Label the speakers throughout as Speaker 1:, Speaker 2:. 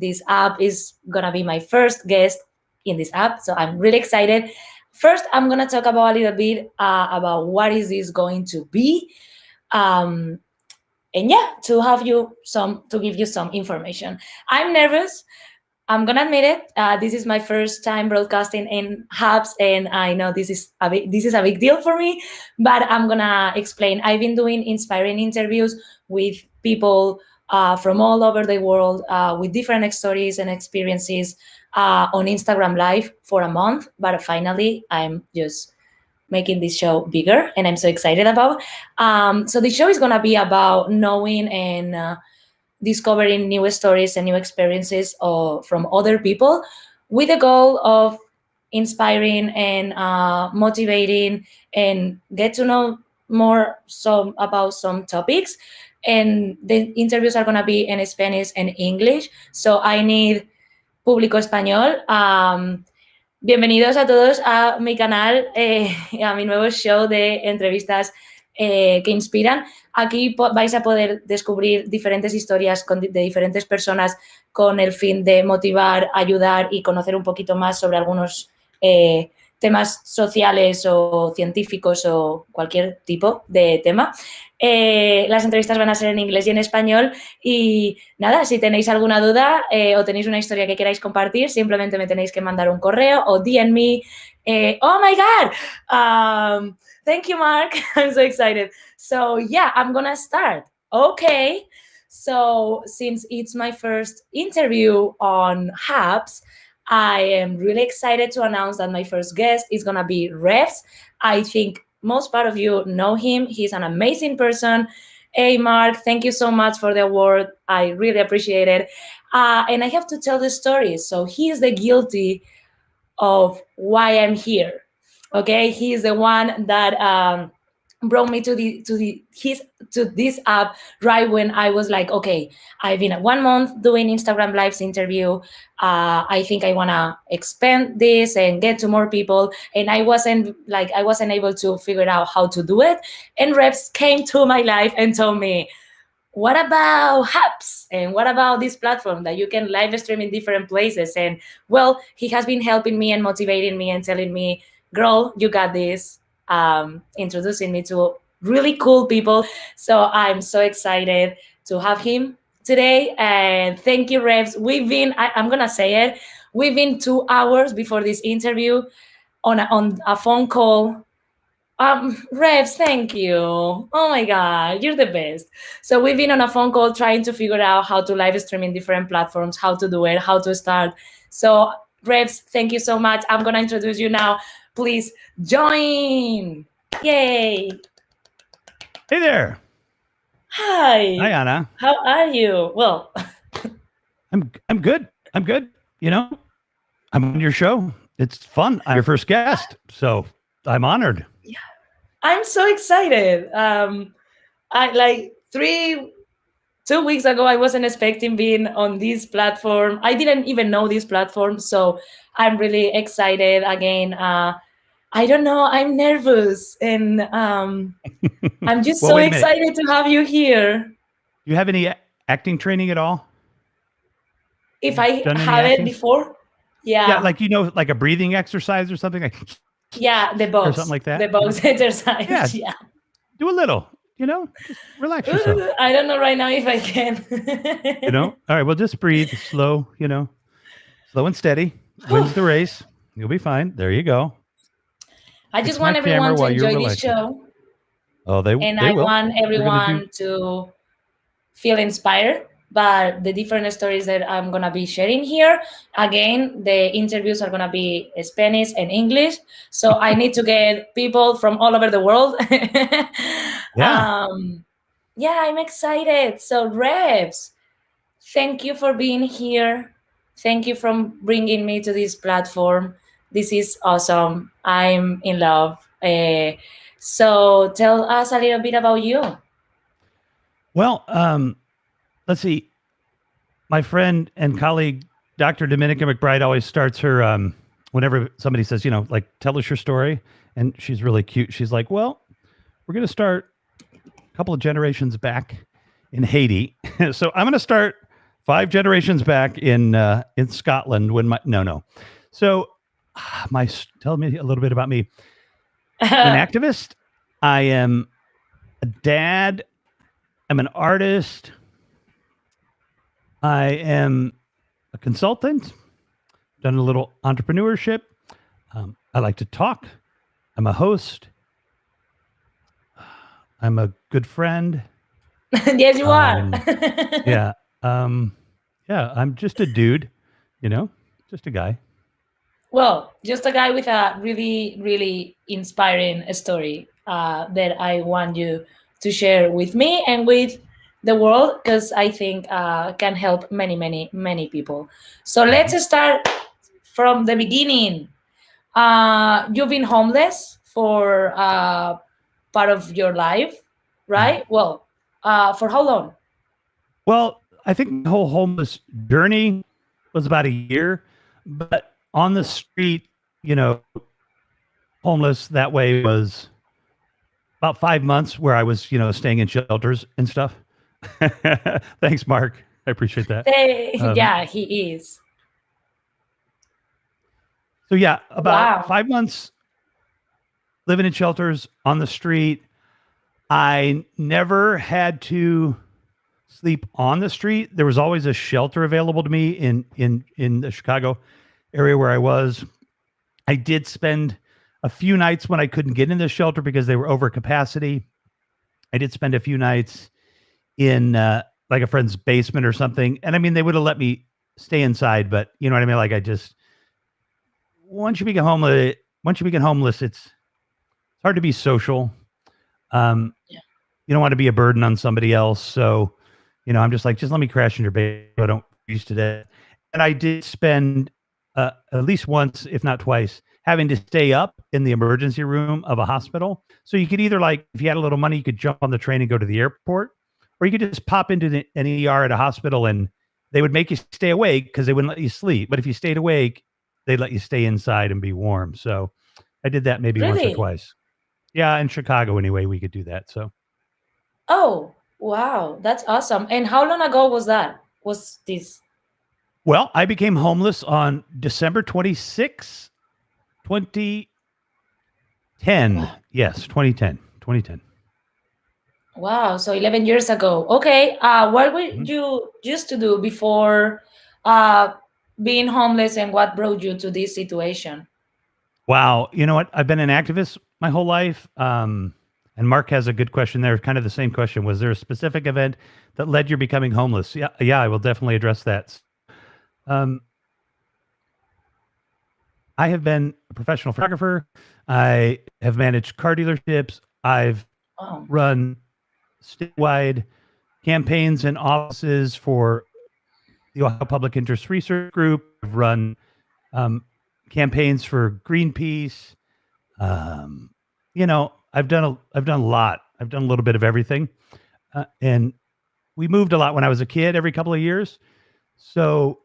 Speaker 1: This app is gonna be my first guest in this app, so I'm really excited. First, I'm gonna talk about a little bit about what is this going to be, um, and yeah, to give you some information. I'm nervous. I'm gonna admit it. This is my first time broadcasting in Hubs, and I know this is a big deal for me. But I'm gonna explain. I've been doing inspiring interviews with people from all over the world with different stories and experiences on Instagram Live for a month. But finally, I'm just making this show bigger, and I'm so excited about. So the show is gonna be about knowing and discovering new stories and new experiences from other people with the goal of inspiring and motivating and get to know more about some topics. And the interviews are going to be in Spanish and English, so I need público español. Bienvenidos a todos a mi canal, a mi nuevo show de entrevistas que inspiran. Aquí vais a poder descubrir diferentes historias de diferentes personas con el fin de motivar, ayudar y conocer un poquito más sobre algunos temas sociales o científicos o cualquier tipo de tema. Las entrevistas van a ser en inglés y en español. Y nada, si tenéis alguna duda o tenéis una historia que queráis compartir, simplemente me tenéis que mandar un correo o DM me. Oh my God! Thank you, Mark. I'm so excited. So yeah, I'm gonna start. Okay. So since it's my first interview on Hubs, I am really excited to announce that my first guest is gonna be Revs. I think most part of you know him. He's an amazing person. Hey, Mark, thank you so much for the award. I really appreciate it. And I have to tell the story. So he is the guilty of why I'm here. Okay, he is the one that brought me to this app right when I was like, okay, I've been 1 month doing Instagram Lives interview. I think I wanna expand this and get to more people. And I wasn't able to figure out how to do it. And Reps came to my life and told me, what about Hubs? And what about this platform that you can live stream in different places? And well, he has been helping me and motivating me and telling me, girl, you got this. Introducing me to really cool people. So I'm so excited to have him today. And thank you, Revs. I'm going to say it, we've been 2 hours before this interview on a phone call. Revs, thank you. Oh my God, you're the best. So we've been on a phone call trying to figure out how to live stream in different platforms, how to do it, how to start. So Revs, thank you so much. I'm going to introduce you now. Please join. Yay.
Speaker 2: Hey there.
Speaker 1: Hi.
Speaker 2: Hi, Anna.
Speaker 1: How are you? Well,
Speaker 2: I'm good. I'm good. You know, I'm on your show. It's fun. I'm your first guest, so I'm honored.
Speaker 1: Yeah, I'm so excited. I like 2 weeks ago, I wasn't expecting being on this platform. I didn't even know this platform, so I'm really excited again. I don't know, I'm nervous, and I'm just
Speaker 2: Well,
Speaker 1: so
Speaker 2: wait a minute.
Speaker 1: excited to have you here.
Speaker 2: Do you have any acting training at all?
Speaker 1: If I have it before,
Speaker 2: yeah, like like a breathing exercise or something like.
Speaker 1: Yeah, the box
Speaker 2: or something like that.
Speaker 1: The box exercise. Yeah.
Speaker 2: Do a little. Just relax yourself.
Speaker 1: I don't know right now if I can.
Speaker 2: All right. Well, just breathe slow. Slow and steady. Wins the race. You'll be fine. There you go.
Speaker 1: I just want everyone to enjoy this show.
Speaker 2: Oh, they will.
Speaker 1: I want everyone to feel inspired by the different stories that I'm going to be sharing here. Again, the interviews are going to be Spanish and English. So I need to get people from all over the world.
Speaker 2: Yeah.
Speaker 1: I'm excited. So Revs, thank you for being here. Thank you for bringing me to this platform. This is awesome. I'm in love. So tell us a little bit about you.
Speaker 2: Well, let's see. My friend and colleague, Dr. Dominica McBride, always starts her, whenever somebody says, like, tell us your story. And she's really cute. She's like, well, we're going to start a couple of generations back in Haiti. So I'm going to start 5 generations back in Scotland when my no. So tell me a little bit about me. I'm an activist. I am a dad. I'm an artist. I am a consultant. Done a little entrepreneurship. I like to talk. I'm a host. I'm a good friend.
Speaker 1: Yes, you are.
Speaker 2: Yeah. Yeah, I'm just a dude, just a guy.
Speaker 1: Well, just a guy with a really, really inspiring story that I want you to share with me and with the world, because I think can help many, many, many people. So let's start from the beginning. You've been homeless for part of your life, right? Well, for how long?
Speaker 2: Well, I think the whole homeless journey was about a year, but on the street, homeless that way was about 5 months where I was, staying in shelters and stuff. Thanks, Mark. I appreciate that.
Speaker 1: Yeah, he is.
Speaker 2: So yeah, about
Speaker 1: Wow.
Speaker 2: 5 months living in shelters on the street. I never had to sleep on the street. There was always a shelter available to me in the Chicago area where I was. I did spend a few nights when I couldn't get in the shelter because they were over capacity. I did spend a few nights in like a friend's basement or something. And I mean, they would have let me stay inside, but you know what I mean? Like once you become homeless, it's hard to be social. You don't want to be a burden on somebody else. So, I'm just like, just let me crash in your bed. I don't used to that. And I did spend at least once, if not twice, having to stay up in the emergency room of a hospital. So you could either if you had a little money, you could jump on the train and go to the airport, or you could just pop into an ER at a hospital and they would make you stay awake because they wouldn't let you sleep. But if you stayed awake, they'd let you stay inside and be warm. So I did that maybe once or twice. Yeah, in Chicago anyway, we could do that. So.
Speaker 1: Oh, wow, that's awesome. And how long ago was that? Was this?
Speaker 2: Well, I became homeless on December 26, 2010. Wow. Yes, 2010.
Speaker 1: Wow, so 11 years ago. Okay, what would you used to do before being homeless, and what brought you to this situation?
Speaker 2: Wow, you know what? I've been an activist my whole life. And Mark has a good question there, kind of the same question. Was there a specific event that led you becoming homeless? Yeah, I will definitely address that. I have been a professional photographer. I have managed car dealerships. I've run statewide campaigns and offices for the Ohio Public Interest Research Group. I've run campaigns for Greenpeace. I've done a lot. I've done a little bit of everything, and we moved a lot when I was a kid. Every couple of years, so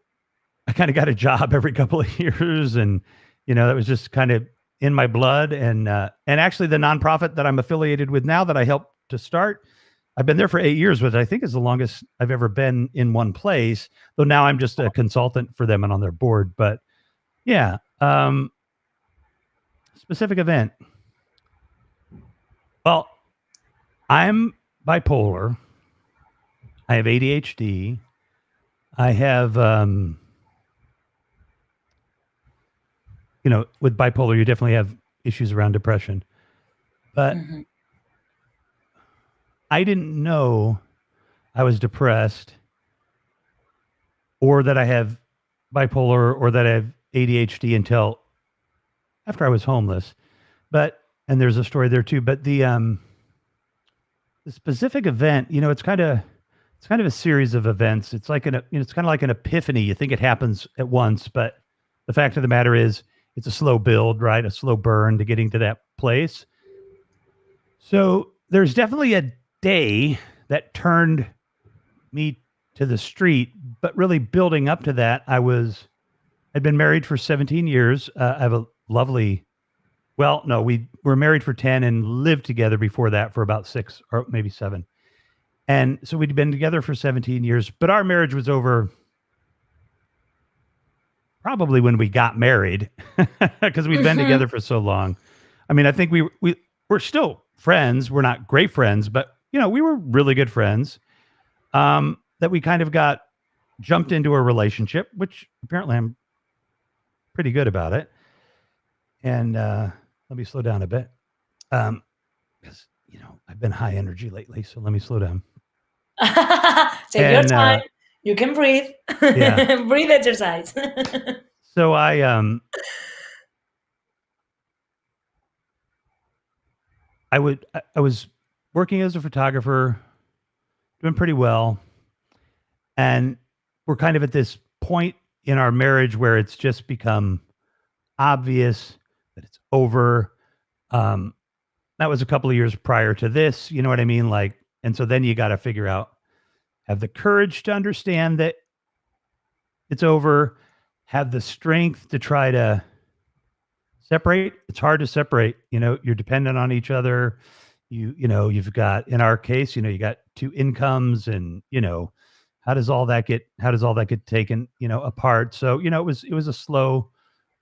Speaker 2: I kind of got a job every couple of years, and that was just kind of in my blood. And actually, the nonprofit that I'm affiliated with now, that I helped to start, I've been there for 8 years, which I think is the longest I've ever been in one place. Though now I'm just a consultant for them and on their board. But yeah, specific event. Well, I'm bipolar. I have ADHD. I have, with bipolar, you definitely have issues around depression. But I didn't know I was depressed, or that I have bipolar, or that I have ADHD until after I was homeless. And there's a story there too. But the specific event, it's kind of a series of events. It's like it's kind of like an epiphany. You think it happens at once, but the fact of the matter is, it's a slow build, right? A slow burn to getting to that place. So there's definitely a day that turned me to the street, but really building up to that, I'd been married for 17 years. I have a lovely, well, no, we were married for 10 and lived together before that for about 6 or maybe 7. And so we'd been together for 17 years, but our marriage was over probably when we got married because we'd been
Speaker 1: Mm-hmm.
Speaker 2: together for so long. I mean, I think we're still friends. We're not great friends, but we were really good friends. That we kind of got jumped into a relationship, which apparently I'm pretty good about it. And let me slow down a bit. Because I've been high energy lately, so let me slow down.
Speaker 1: Take your
Speaker 2: And
Speaker 1: time. You can breathe.
Speaker 2: yeah,
Speaker 1: Breathe exercise.
Speaker 2: so I was working as a photographer, doing pretty well, and we're kind of at this point in our marriage where it's just become obvious that it's over. Um, that was a couple of years prior to this, you know what I mean? Like, and so then you got to figure out, have the courage to understand that it's over, have the strength to try to separate. It's hard to separate. You're dependent on each other. You've got, in our case, you got two incomes, and how does all that get taken, apart. So, it was a slow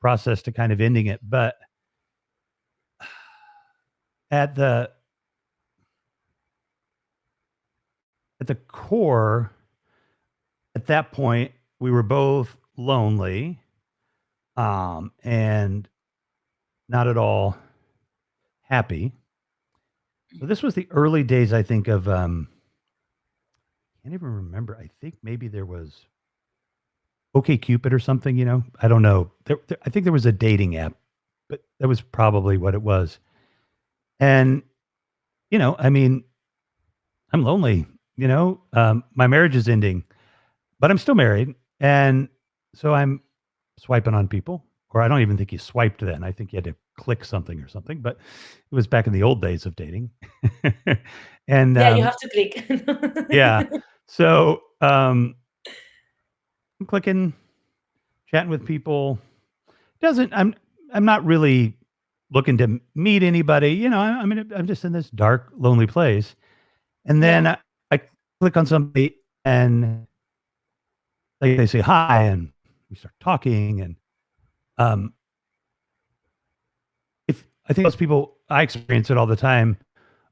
Speaker 2: process to kind of ending it. But at the at the core, at that point, we were both lonely, and not at all happy. So this was the early days, I think, of I can't even remember. I think maybe there was OK Cupid or something. I don't know. I think there was a dating app, but that was probably what it was. And I mean, I'm lonely. My marriage is ending, but I'm still married, and so I'm swiping on people. Or I don't even think you swiped then. I think you had to click something or something. But it was back in the old days of dating. And
Speaker 1: Yeah, you have to click.
Speaker 2: yeah, so I'm clicking, chatting with people. Doesn't I'm not really looking to meet anybody. I'm just in this dark, lonely place, and then
Speaker 1: Yeah.
Speaker 2: I click on somebody, and they say hi, and we start talking, and um, if I think most people, I experience it all the time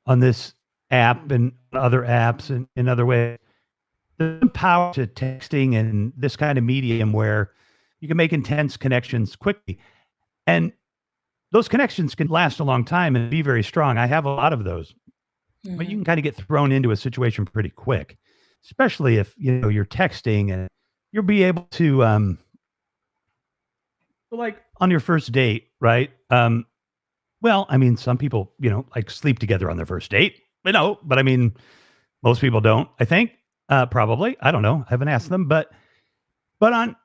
Speaker 2: on this app and other apps and in other ways. There's power to texting and this kind of medium where you can make intense connections quickly, and those connections can last a long time and be very strong. I have a lot of those, but you
Speaker 1: Mhm.
Speaker 2: can kind of get thrown into a situation pretty quick, especially if you're texting, and you'll be able to like on your first date, right? Well, I mean, some people like sleep together on their first date, but I mean, most people don't. I think probably. I don't know. I haven't asked them, but on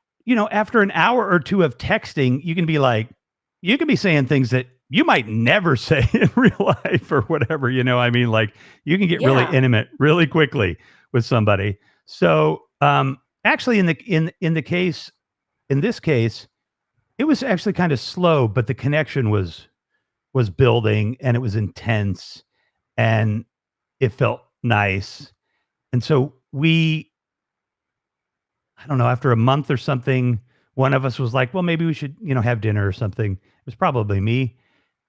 Speaker 2: after an hour or two of texting, you can be saying things that you might never say in real life or whatever. I mean, like, you can get really
Speaker 1: Yeah.
Speaker 2: intimate really quickly with somebody. So actually, in this case, it was actually kind of slow, but the connection was building, and it was intense, and it felt nice. And so I don't know, after a month or something, one of us was like, well, maybe we should, have dinner or something. It was probably me.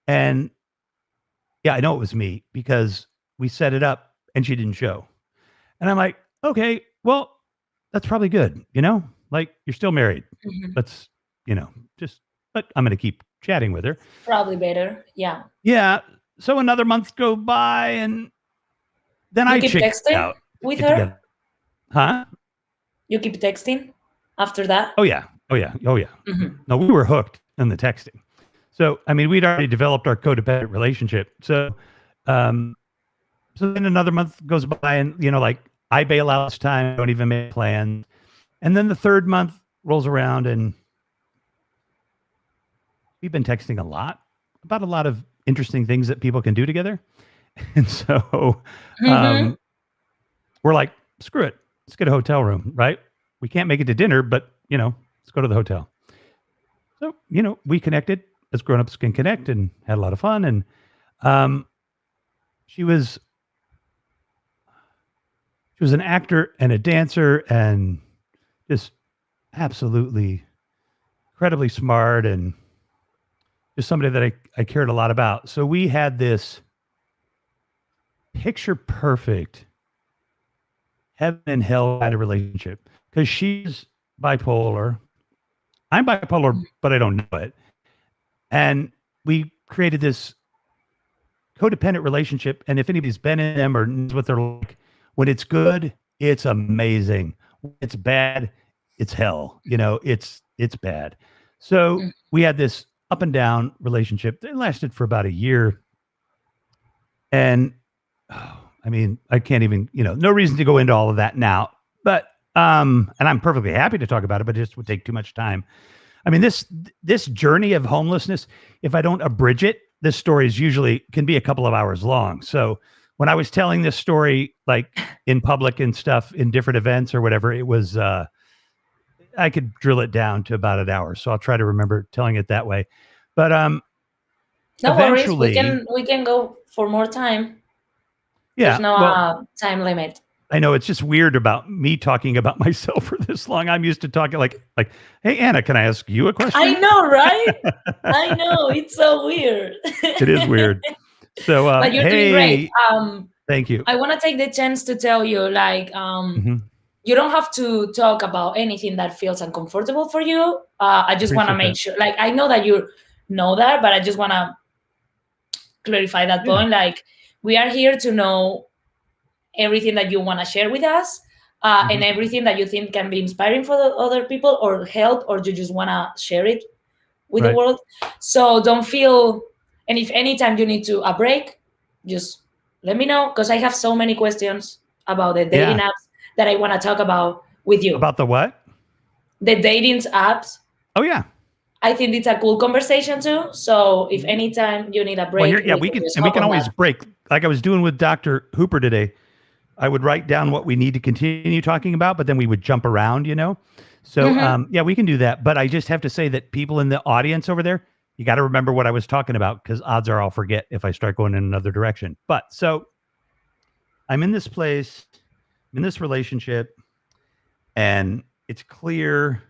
Speaker 2: And yeah, I know it was me because we set it up and she didn't show. And I'm like, okay, well, that's probably good. Like, you're still married.
Speaker 1: Mhm.
Speaker 2: Let's, just, but I'm going to keep chatting with her.
Speaker 1: Probably better. Yeah.
Speaker 2: Yeah. So another month go by, and then
Speaker 1: You
Speaker 2: I
Speaker 1: keep
Speaker 2: chick
Speaker 1: texting
Speaker 2: out,
Speaker 1: with
Speaker 2: get
Speaker 1: her?
Speaker 2: together. Huh?
Speaker 1: You keep texting after that?
Speaker 2: Oh, yeah. Oh, yeah. Oh, yeah.
Speaker 1: Mhm.
Speaker 2: No, we were hooked in the texting. So, I mean, we'd already developed our codependent relationship. Um, so then another month goes by, and, like, I bail out this time, don't even make plans. And then the third month rolls around, and we've been texting a lot about a lot of interesting things that people can do together. And so
Speaker 1: Mhm.
Speaker 2: um, we're like, screw it. Let's get a hotel room, right? We can't make it to dinner, but, let's go to the hotel. So, we connected as grown-ups can connect, and had a lot of fun. And um, she was She was an actor and a dancer and just absolutely incredibly smart and just somebody that I cared a lot about. So we had this picture perfect heaven and hell kind of relationship because she's bipolar. I'm bipolar, but I don't know it. And we created this codependent relationship. And if anybody's been in them or knows what they're like, when it's good, it's amazing. When it's bad, it's hell. It's bad. So
Speaker 1: Mm.
Speaker 2: we had this up and down relationship that lasted for about a year. And I mean, I can't even, no reason to go into all of that now. But and I'm perfectly happy to talk about it, but it just would take too much time. I mean, this journey of homelessness, if I don't abridge it, this story is usually can be a couple of hours long. So when I was telling this story, like in public and stuff in different events or whatever, it was I could drill it down to about an hour. So I'll try to remember telling it that way. But
Speaker 1: No worries. We
Speaker 2: eventually,
Speaker 1: can go for more time. There's
Speaker 2: yeah.
Speaker 1: no
Speaker 2: Well,
Speaker 1: time limit.
Speaker 2: I know it's just weird about me talking about myself for this long. I'm used to talking like, hey Anna, can I ask you a question?
Speaker 1: I know, right? I know. It's so weird.
Speaker 2: It is weird. So,
Speaker 1: But you're doing great.
Speaker 2: Thank you.
Speaker 1: I want to take the chance to tell you, like,
Speaker 2: Mhm.
Speaker 1: you don't have to talk about anything that feels uncomfortable for you. I just want to
Speaker 2: Appreciate
Speaker 1: make
Speaker 2: that.
Speaker 1: sure, like, I know that you know that, but I just want to clarify that
Speaker 2: Yeah.
Speaker 1: point. Like, we are here to know everything that you want to share with us, and
Speaker 2: Mhm.
Speaker 1: everything that you think can be inspiring for the other people or help, or you just want to share it with the
Speaker 2: Right.
Speaker 1: world. So don't feel, and if anytime you need to a break, just let me know, because I have so many questions about the dating
Speaker 2: Yeah.
Speaker 1: apps that I want to talk about with you.
Speaker 2: About the what?
Speaker 1: The dating apps,
Speaker 2: Oh yeah.
Speaker 1: I think it's a cool conversation too. So if anytime you need a
Speaker 2: Well,
Speaker 1: break, we
Speaker 2: we
Speaker 1: can
Speaker 2: can
Speaker 1: just
Speaker 2: and we
Speaker 1: hop
Speaker 2: can
Speaker 1: on
Speaker 2: always
Speaker 1: that.
Speaker 2: break like I was doing with Dr. Hooper today. I would write down what we need to continue talking about, but then we would jump around. So
Speaker 1: Hmm.
Speaker 2: yeah, we can do that. But I just have to say that people in the audience over there, you got to remember what I was talking about because odds are I'll forget if I start going in another direction. But so I'm in this place, I'm in this relationship, and it's clear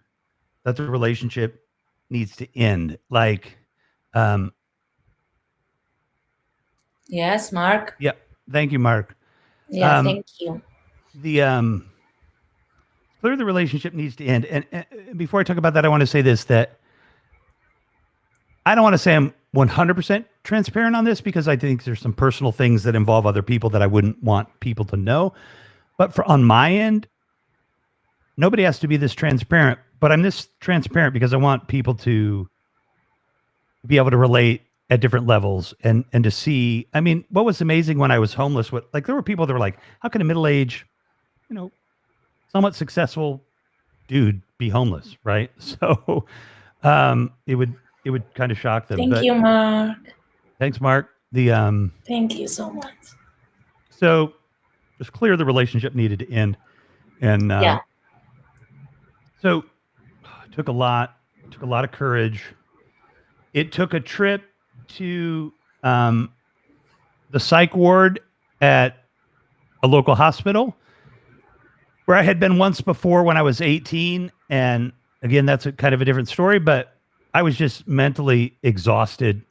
Speaker 2: that the relationship needs to end. Like, um,
Speaker 1: Yes, Mark.
Speaker 2: yeah, thank you, Mark.
Speaker 1: Yeah,
Speaker 2: Um,
Speaker 1: thank you.
Speaker 2: the clear the relationship needs to end. And before I talk about that, I want to say this that I don't want to say I'm 100% transparent on this because I think there's some personal things that involve other people that I wouldn't want people to know. But for on my end, nobody has to be this transparent. But I'm this transparent because I want people to be able to relate at different levels and to see. I mean, what was amazing when I was homeless? What like there were people that were like, "How can a middle age, you know, somewhat successful dude be homeless?" Right? So it would kind of shock them.
Speaker 1: Thank
Speaker 2: But
Speaker 1: you, Mark.
Speaker 2: thanks, Mark. The
Speaker 1: Thank you so much.
Speaker 2: so it was clear the relationship needed to end, and
Speaker 1: Yeah.
Speaker 2: so it took a lot of courage. It took a trip to the psych ward at a local hospital where I had been once before when I was 18. And again, that's a kind of a different story, but I was just mentally exhausted,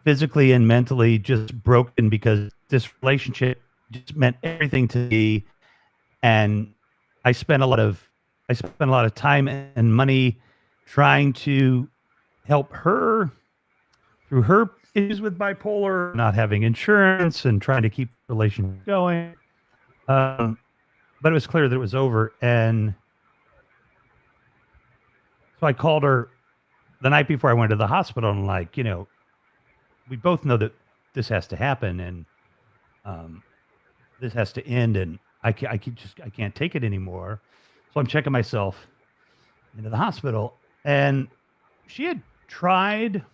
Speaker 2: physically and mentally just broken because this relationship just meant everything to me. And I spent a lot of I spent a lot of time and money trying to help her through her issues with bipolar, not having insurance, and trying to keep the relationship going. Um, but it was clear that it was over, and so I called her the night before I went to the hospital, and like, we both know that this has to happen, and um, this has to end, and I can't take it anymore. So I'm checking myself into the hospital, and she had tried.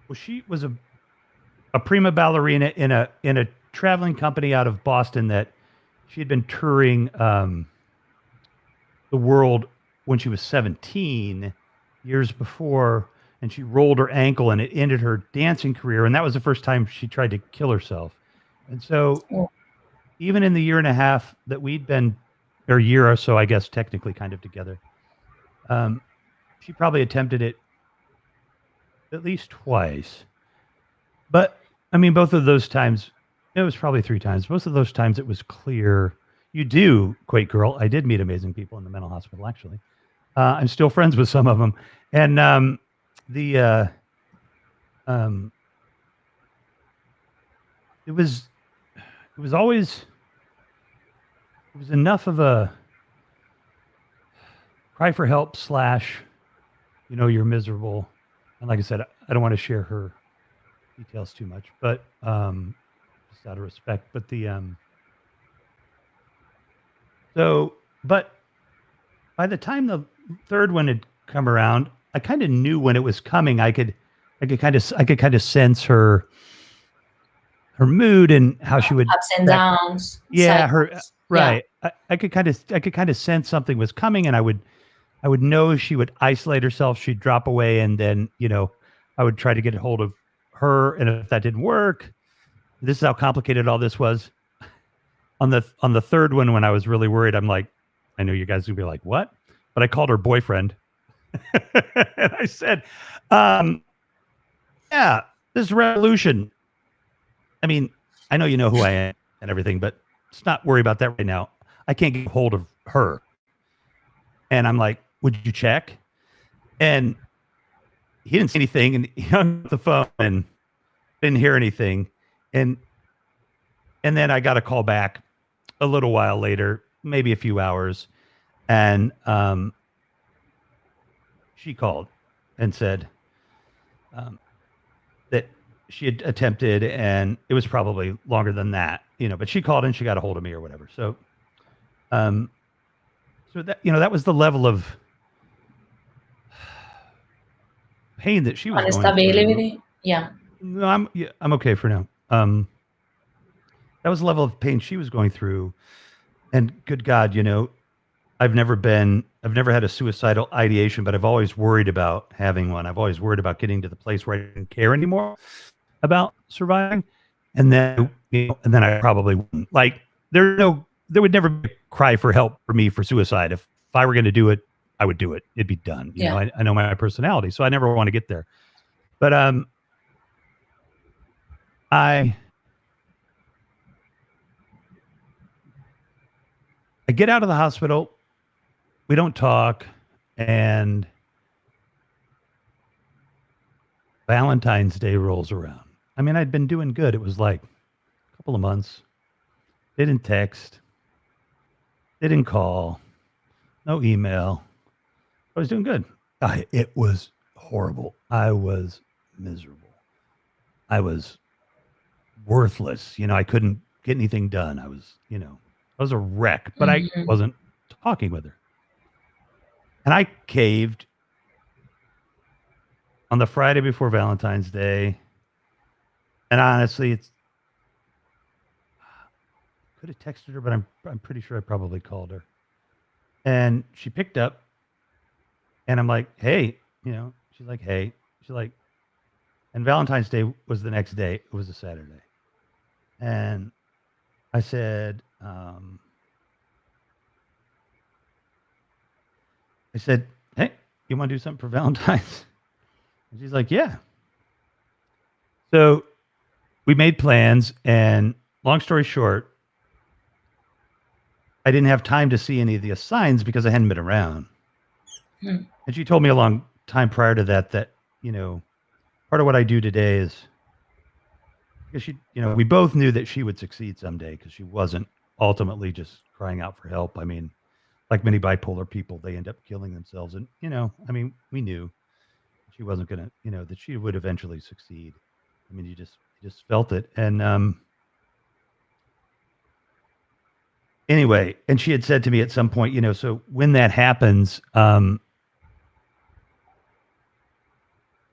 Speaker 2: Well, she was a prima ballerina in a traveling company out of Boston that she had been touring the world when she was 17 years before, and she rolled her ankle and it ended her dancing career, and that was the first time she tried to kill herself. And so
Speaker 1: Oh,
Speaker 2: even in the year and a half that we'd been, or year or so, I guess, technically kind of together, um, she probably attempted it at least twice. But I mean, both of those times, it was probably three times. Both of those times, it was clear you do, Quake Girl. I did meet amazing people in the mental hospital, actually. I'm still friends with some of them. And the, um, it was, it was always, it was enough of a cry for help slash, you're miserable. And like I said, I don't want to share her details too much, but just out of respect. But so, but by the time the third one had come around, I kind of knew when it was coming. I could kind of sense her mood and how she would
Speaker 1: ups and
Speaker 2: act.
Speaker 1: downs,
Speaker 2: Yeah, her
Speaker 1: cycles. Yeah.
Speaker 2: right. I could kind of sense something was coming, and I would know she would isolate herself. She'd drop away, and then I would try to get a hold of her, and if that didn't work, this is how complicated all this was. On the third one, when I was really worried, I'm like, I know you guys would be like, what? But I called her boyfriend, and I said, um, yeah, this is revolution. I mean, I know you know who I am and everything, but let's not worry about that right now. I can't get a hold of her. And I'm like, would you check? And he didn't say anything, and he hung up the phone and didn't hear anything. And then I got a call back a little while later, maybe a few hours, and she called and said that she had attempted, and it was probably longer than that, But she called and she got a hold of me or whatever. Um, so that that was the level of pain that she was
Speaker 1: And
Speaker 2: going through.
Speaker 1: stability. Yeah.
Speaker 2: No, I'm okay for now. That was the level of pain she was going through, and good God, I've never had a suicidal ideation, but I've always worried about having one. I've always worried about getting to the place where I didn't care anymore about surviving, and then and then I probably wouldn't. Like there would never be a cry for help for me for suicide. If I were going to do it, I would do it. It'd be done.
Speaker 1: Yeah.
Speaker 2: I know my personality, so I never want to get there. But I I get out of the hospital. We don't talk, and Valentine's Day rolls around. I mean, I'd been doing good. It was like a couple of months. They didn't text. They didn't call. No email. I was doing good. It was horrible. I was miserable. I was worthless. I couldn't get anything done. I was a wreck, but I
Speaker 1: Mhm.
Speaker 2: wasn't talking with her. And I caved on the Friday before Valentine's Day. And honestly, it's could have texted her, but I'm pretty sure I probably called her. And she picked up, and I'm like, "Hey," she's like, "Hey." She's like, and Valentine's Day was the next day. It was a Saturday. And I said, "Hey, you want to do something for Valentine's?" And she's like, "Yeah." So we made plans, and long story short, I didn't have time to see any of the signs because I hadn't been around.
Speaker 1: Hmm.
Speaker 2: And she told me a long time prior to that, part of what I do today is because we both knew that she would succeed someday because she wasn't ultimately just crying out for help. I mean, like many bipolar people, they end up killing themselves. And, I mean, we knew she wasn't going to, that she would eventually succeed. I mean, you just felt it. And, anyway, and she had said to me at some point, so when that happens,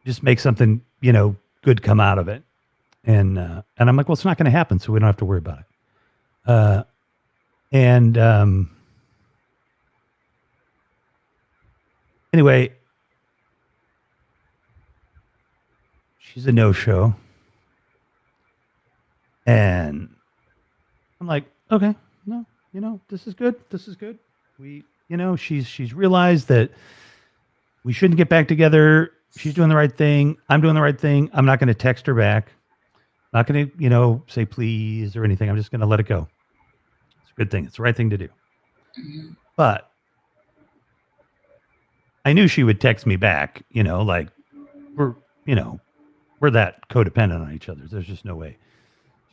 Speaker 2: just make something, good come out of it. And I'm like, well, it's not going to happen, so we don't have to worry about it. And anyway, she's a no-show, and I'm like, okay, no, this is good. This is good. She's realized that we shouldn't get back together. She's doing the right thing. I'm doing the right thing. I'm not going to text her back. Not going to, say please or anything. I'm just going to let it go. It's a good thing. It's the right thing to do.
Speaker 1: Mm-hmm.
Speaker 2: But I knew she would text me back, like we're, we're that codependent on each other. There's just no way.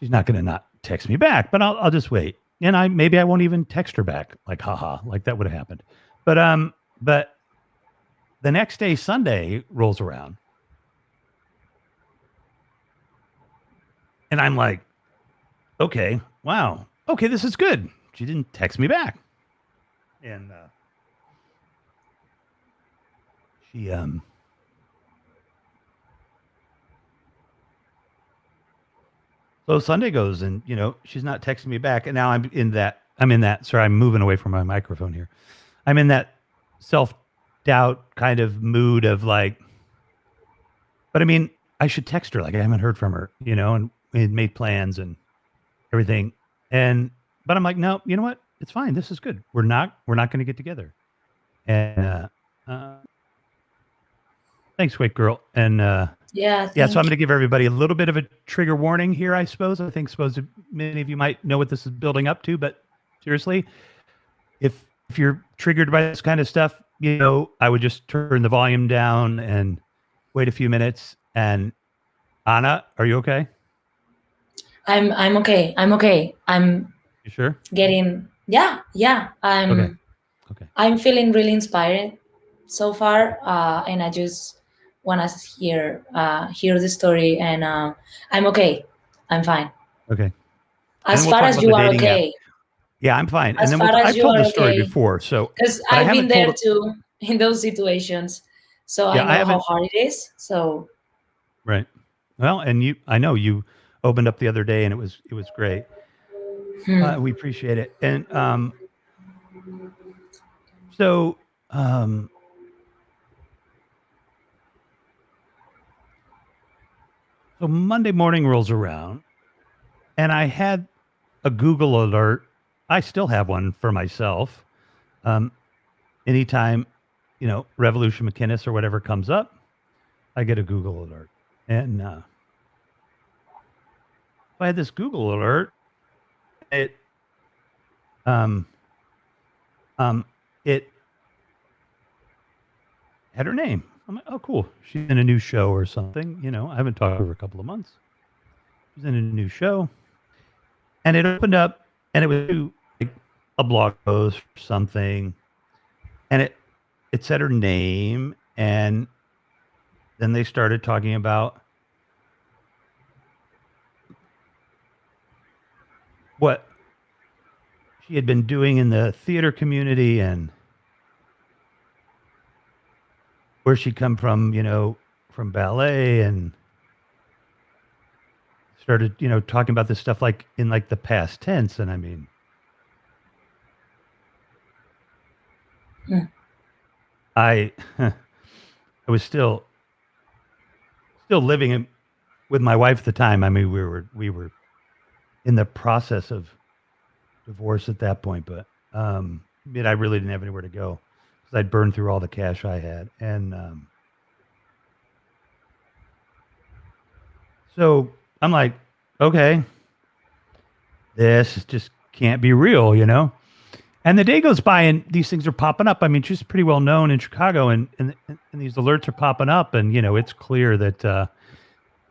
Speaker 2: She's not going to not text me back, but I'll just wait. And maybe I won't even text her back, like haha, like that would have happened. But the next day, Sunday rolls around, and I'm like, okay, wow, okay, this is good. She didn't text me back, and she So Sunday goes, and she's not texting me back, and now I'm in that. Sorry, I'm moving away from my microphone here. I'm in that self doubt kind of mood of like, but I mean, I should text her. Like I haven't heard from her, and we had made plans and everything, but I'm like, no, you know what? It's fine. This is good. We're not going to get together. And thanks, Wake Girl. And
Speaker 1: Yeah,
Speaker 2: so I'm going
Speaker 1: thank
Speaker 2: to give everybody a little bit of a trigger warning here, I suppose. I suppose many of you might know what this is building up to, but seriously, if you're triggered by this kind of stuff, I would just turn the volume down and wait a few minutes. And Anna, are you okay?
Speaker 1: I'm okay. I'm okay. I'm
Speaker 2: You sure?
Speaker 1: getting yeah.
Speaker 2: Okay.
Speaker 1: I'm feeling really inspired so far, and I just want to hear the story, and I'm okay. I'm fine.
Speaker 2: Okay. And
Speaker 1: As
Speaker 2: then we'll
Speaker 1: far
Speaker 2: talk
Speaker 1: as
Speaker 2: about
Speaker 1: you
Speaker 2: the
Speaker 1: are
Speaker 2: dating app.
Speaker 1: okay.
Speaker 2: Yeah, I'm fine. And
Speaker 1: As
Speaker 2: then
Speaker 1: far as
Speaker 2: I've
Speaker 1: you
Speaker 2: told
Speaker 1: are
Speaker 2: this story
Speaker 1: okay,
Speaker 2: before, so
Speaker 1: because
Speaker 2: but I
Speaker 1: I've been
Speaker 2: haven't
Speaker 1: there
Speaker 2: told.
Speaker 1: too in those situations, so I
Speaker 2: Yeah, I
Speaker 1: know how
Speaker 2: haven't.
Speaker 1: hard it is. So
Speaker 2: Right. Well, and I know you opened up the other day, and it was great. We appreciate it. And so so Monday morning rolls around, and I had a Google alert. I still have one for myself. Anytime, Revolution McKinnis or whatever comes up, I get a Google alert. And I had this Google alert. It it had her name. I'm like, oh, cool. She's in a new show or something. I haven't talked to her for a couple of months. She's in a new show. And it opened up, and it was like a blog post or something. And it said her name. And then they started talking about what she had been doing in the theater community and where she'd come from, from ballet, and started, talking about this stuff like in like the past tense. And I mean, I was still living with my wife at the time. I mean, we were in the process of divorce at that point, but I really didn't have anywhere to go because I'd burned through all the cash I had. And so I'm like, okay, this just can't be real, And the day goes by, and these things are popping up. I mean, she's pretty well known in Chicago, and these alerts are popping up, and it's clear that.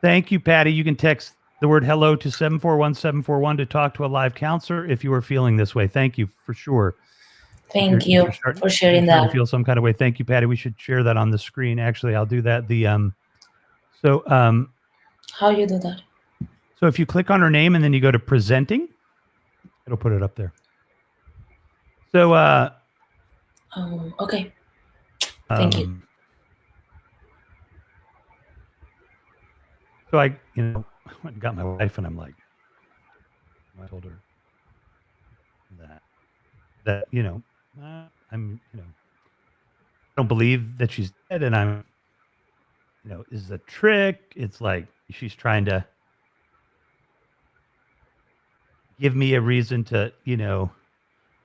Speaker 2: Thank you, Patty. You can text the word hello to 741-741 to talk to a live counselor if you are feeling this way. Thank you for sure.
Speaker 1: thank you for sharing
Speaker 2: starting
Speaker 1: that.
Speaker 2: to feel some kind of way. Thank you, Patty. We should share that on the screen. Actually, I'll do that.
Speaker 1: How you do that?
Speaker 2: So if you click on her name and then you go to presenting, it'll put it up there. So
Speaker 1: okay. Thank you.
Speaker 2: So I went and got my wife, and I'm like, I told her that I'm I don't believe that she's dead, and I'm is a trick. It's like she's trying to give me a reason to,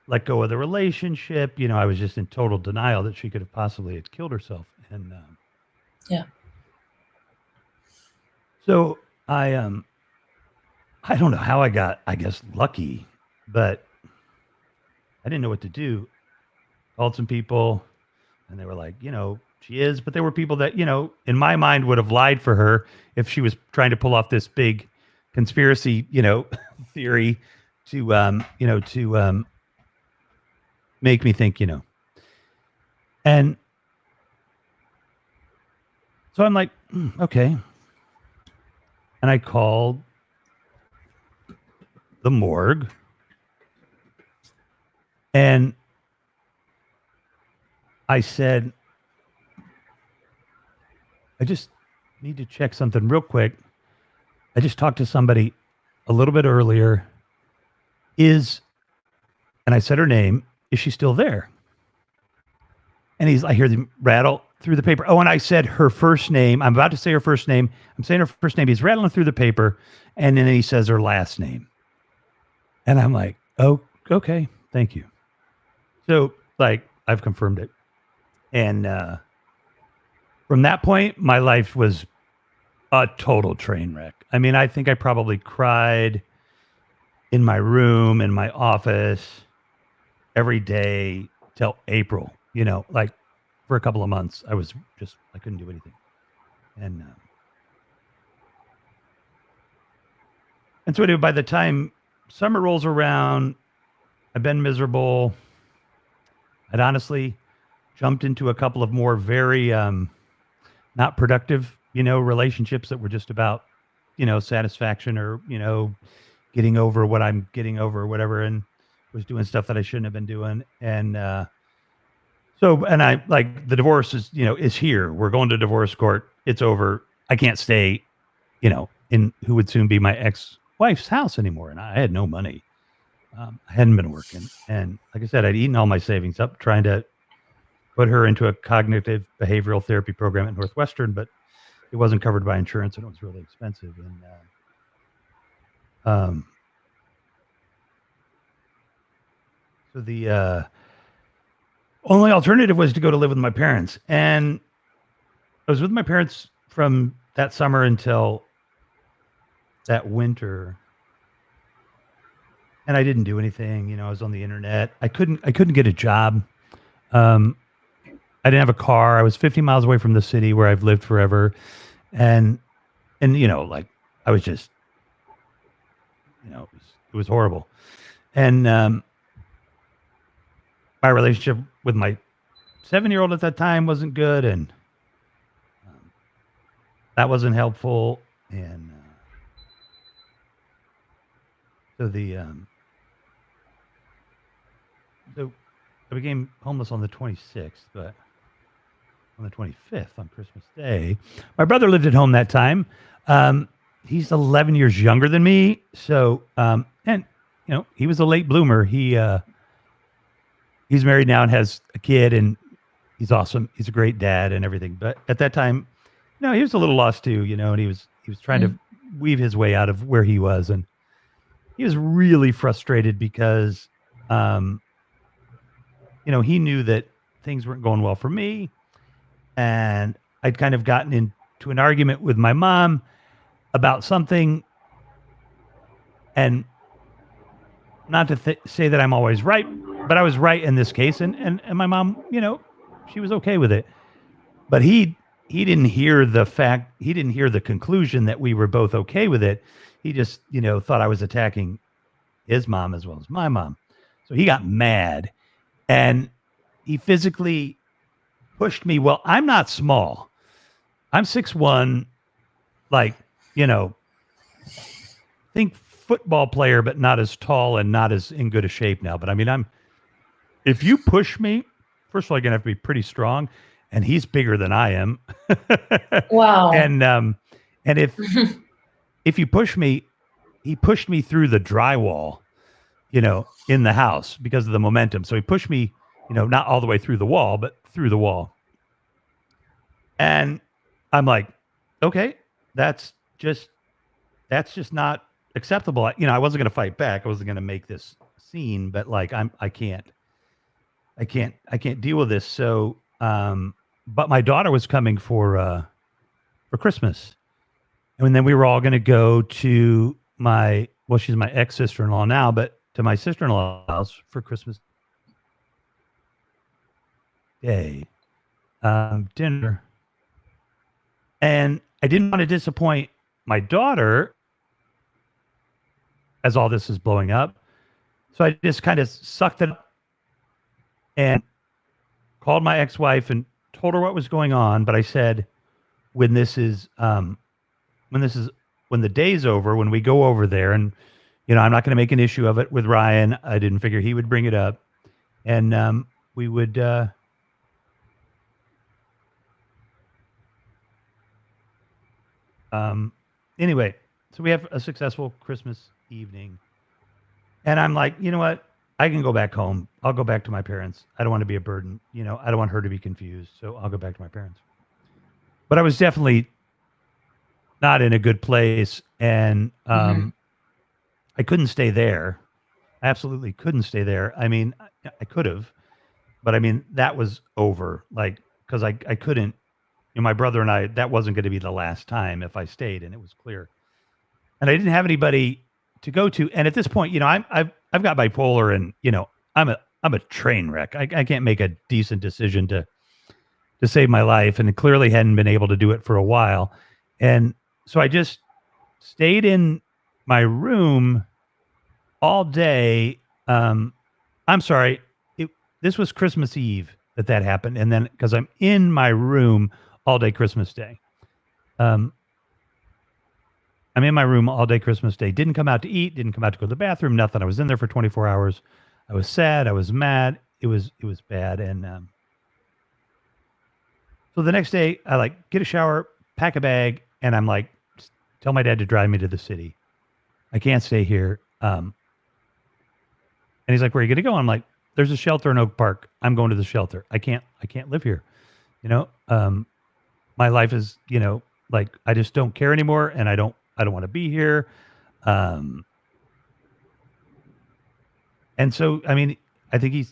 Speaker 2: let go of the relationship. I was just in total denial that she could have possibly had killed herself. And
Speaker 1: Yeah.
Speaker 2: so I don't know how I got, I guess, lucky, but I didn't know what to do. Called some people, and they were like, she is, but there were people that, in my mind would have lied for her if she was trying to pull off this big conspiracy, theory to make me think, And so I'm like, okay. And I called the morgue, and I said, I just need to check something real quick. I just talked to somebody a little bit earlier. And I said her name, is she still there? And I hear them rattle through the paper. Oh, and I said her first name. I'm about to say her first name. I'm saying her first name. He's rattling through the paper. And then he says her last name. And I'm like, oh, okay. Thank you. So, I've confirmed it. And from that point, my life was a total train wreck. I mean, I think I probably cried in my room, in my office, every day till April, for a couple of months. I couldn't do anything. And so anyway, by the time summer rolls around, I've been miserable. I'd honestly jumped into a couple of more very not productive, relationships that were just about, satisfaction or, getting over what I'm getting over or whatever, and was doing stuff that I shouldn't have been doing. And I the divorce is here. We're going to divorce court. It's over. I can't stay, in who would soon be my ex-wife's house anymore. And I had no money. I hadn't been working. And like I said, I'd eaten all my savings up trying to put her into a cognitive behavioral therapy program at Northwestern, but it wasn't covered by insurance and it was really expensive. And so the only alternative was to go to live with my parents. And I was with my parents from that summer until that winter. And I didn't do anything. I was on the internet. I couldn't get a job. I didn't have a car. I was 50 miles away from the city where I've lived forever. And I was just, it was horrible. And my relationship with my 7-year-old at that time wasn't good. And that wasn't helpful. And so I became homeless on the 26th, but on the 25th, on Christmas Day, my brother lived at home that time. He's 11 years younger than me. So, and he was a late bloomer. He's married now and has a kid, and he's awesome. He's a great dad and everything. But at that time, he was a little lost too, and he was trying to weave his way out of where he was. And he was really frustrated because, he knew that things weren't going well for me. And I'd kind of gotten into an argument with my mom about something. And not to say that I'm always right, but I was right in this case. And my mom, she was okay with it. But he didn't hear he didn't hear the conclusion that we were both okay with it. He just, thought I was attacking his mom as well as my mom. So he got mad and he physically pushed me. Well, I'm not small. I'm 6'1", think football player, but not as tall and not as in good a shape now. But I mean, if you push me, first of all, you're going to have to be pretty strong, and he's bigger than I am.
Speaker 1: Wow.
Speaker 2: And if you push me, he pushed me through the drywall, in the house because of the momentum. So he pushed me, not all the way through the wall, but through the wall. And I'm like, okay, that's just not acceptable. I wasn't going to fight back. I wasn't going to make this scene, but like I can't deal with this. So, but my daughter was coming for Christmas, and then we were all going to go to she's my ex sister-in-law now, but to my sister-in-law's house for Christmas Day dinner. And I didn't want to disappoint my daughter as all this is blowing up. So I just kind of sucked it up and called my ex-wife and told her what was going on. But I said, when the day's over, when we go over there, and I'm not going to make an issue of it with Ryan. I didn't figure he would bring it up, and we would. Anyway, so we have a successful Christmas evening, and I'm like, you know what? I can go back home. I'll go back to my parents. I don't want to be a burden. I don't want her to be confused, so I'll go back to my parents. But I was definitely not in a good place, and I couldn't stay there. I absolutely couldn't stay there. I mean, I could have, but I mean, that was over. Like, because I couldn't. My brother and I, that wasn't going to be the last time if I stayed, and it was clear. And I didn't have anybody to go to. And at this point, I've got bipolar, and I'm a train wreck. I can't make a decent decision to save my life, and clearly hadn't been able to do it for a while. And so I just stayed in my room all day. I'm sorry, this was Christmas Eve that happened, and then because I'm in my room all day Christmas Day. I'm in my room all day Christmas Day. Didn't come out to eat. Didn't come out to go to the bathroom. Nothing. I was in there for 24 hours. I was sad. I was mad. It was bad. And so the next day, I get a shower, pack a bag, and I'm like, tell my dad to drive me to the city. I can't stay here. And he's like, where are you going to go? I'm like, there's a shelter in Oak Park. I'm going to the shelter. I can't live here. My life is, I just don't care anymore, and I don't want to be here. And so, I mean, I think he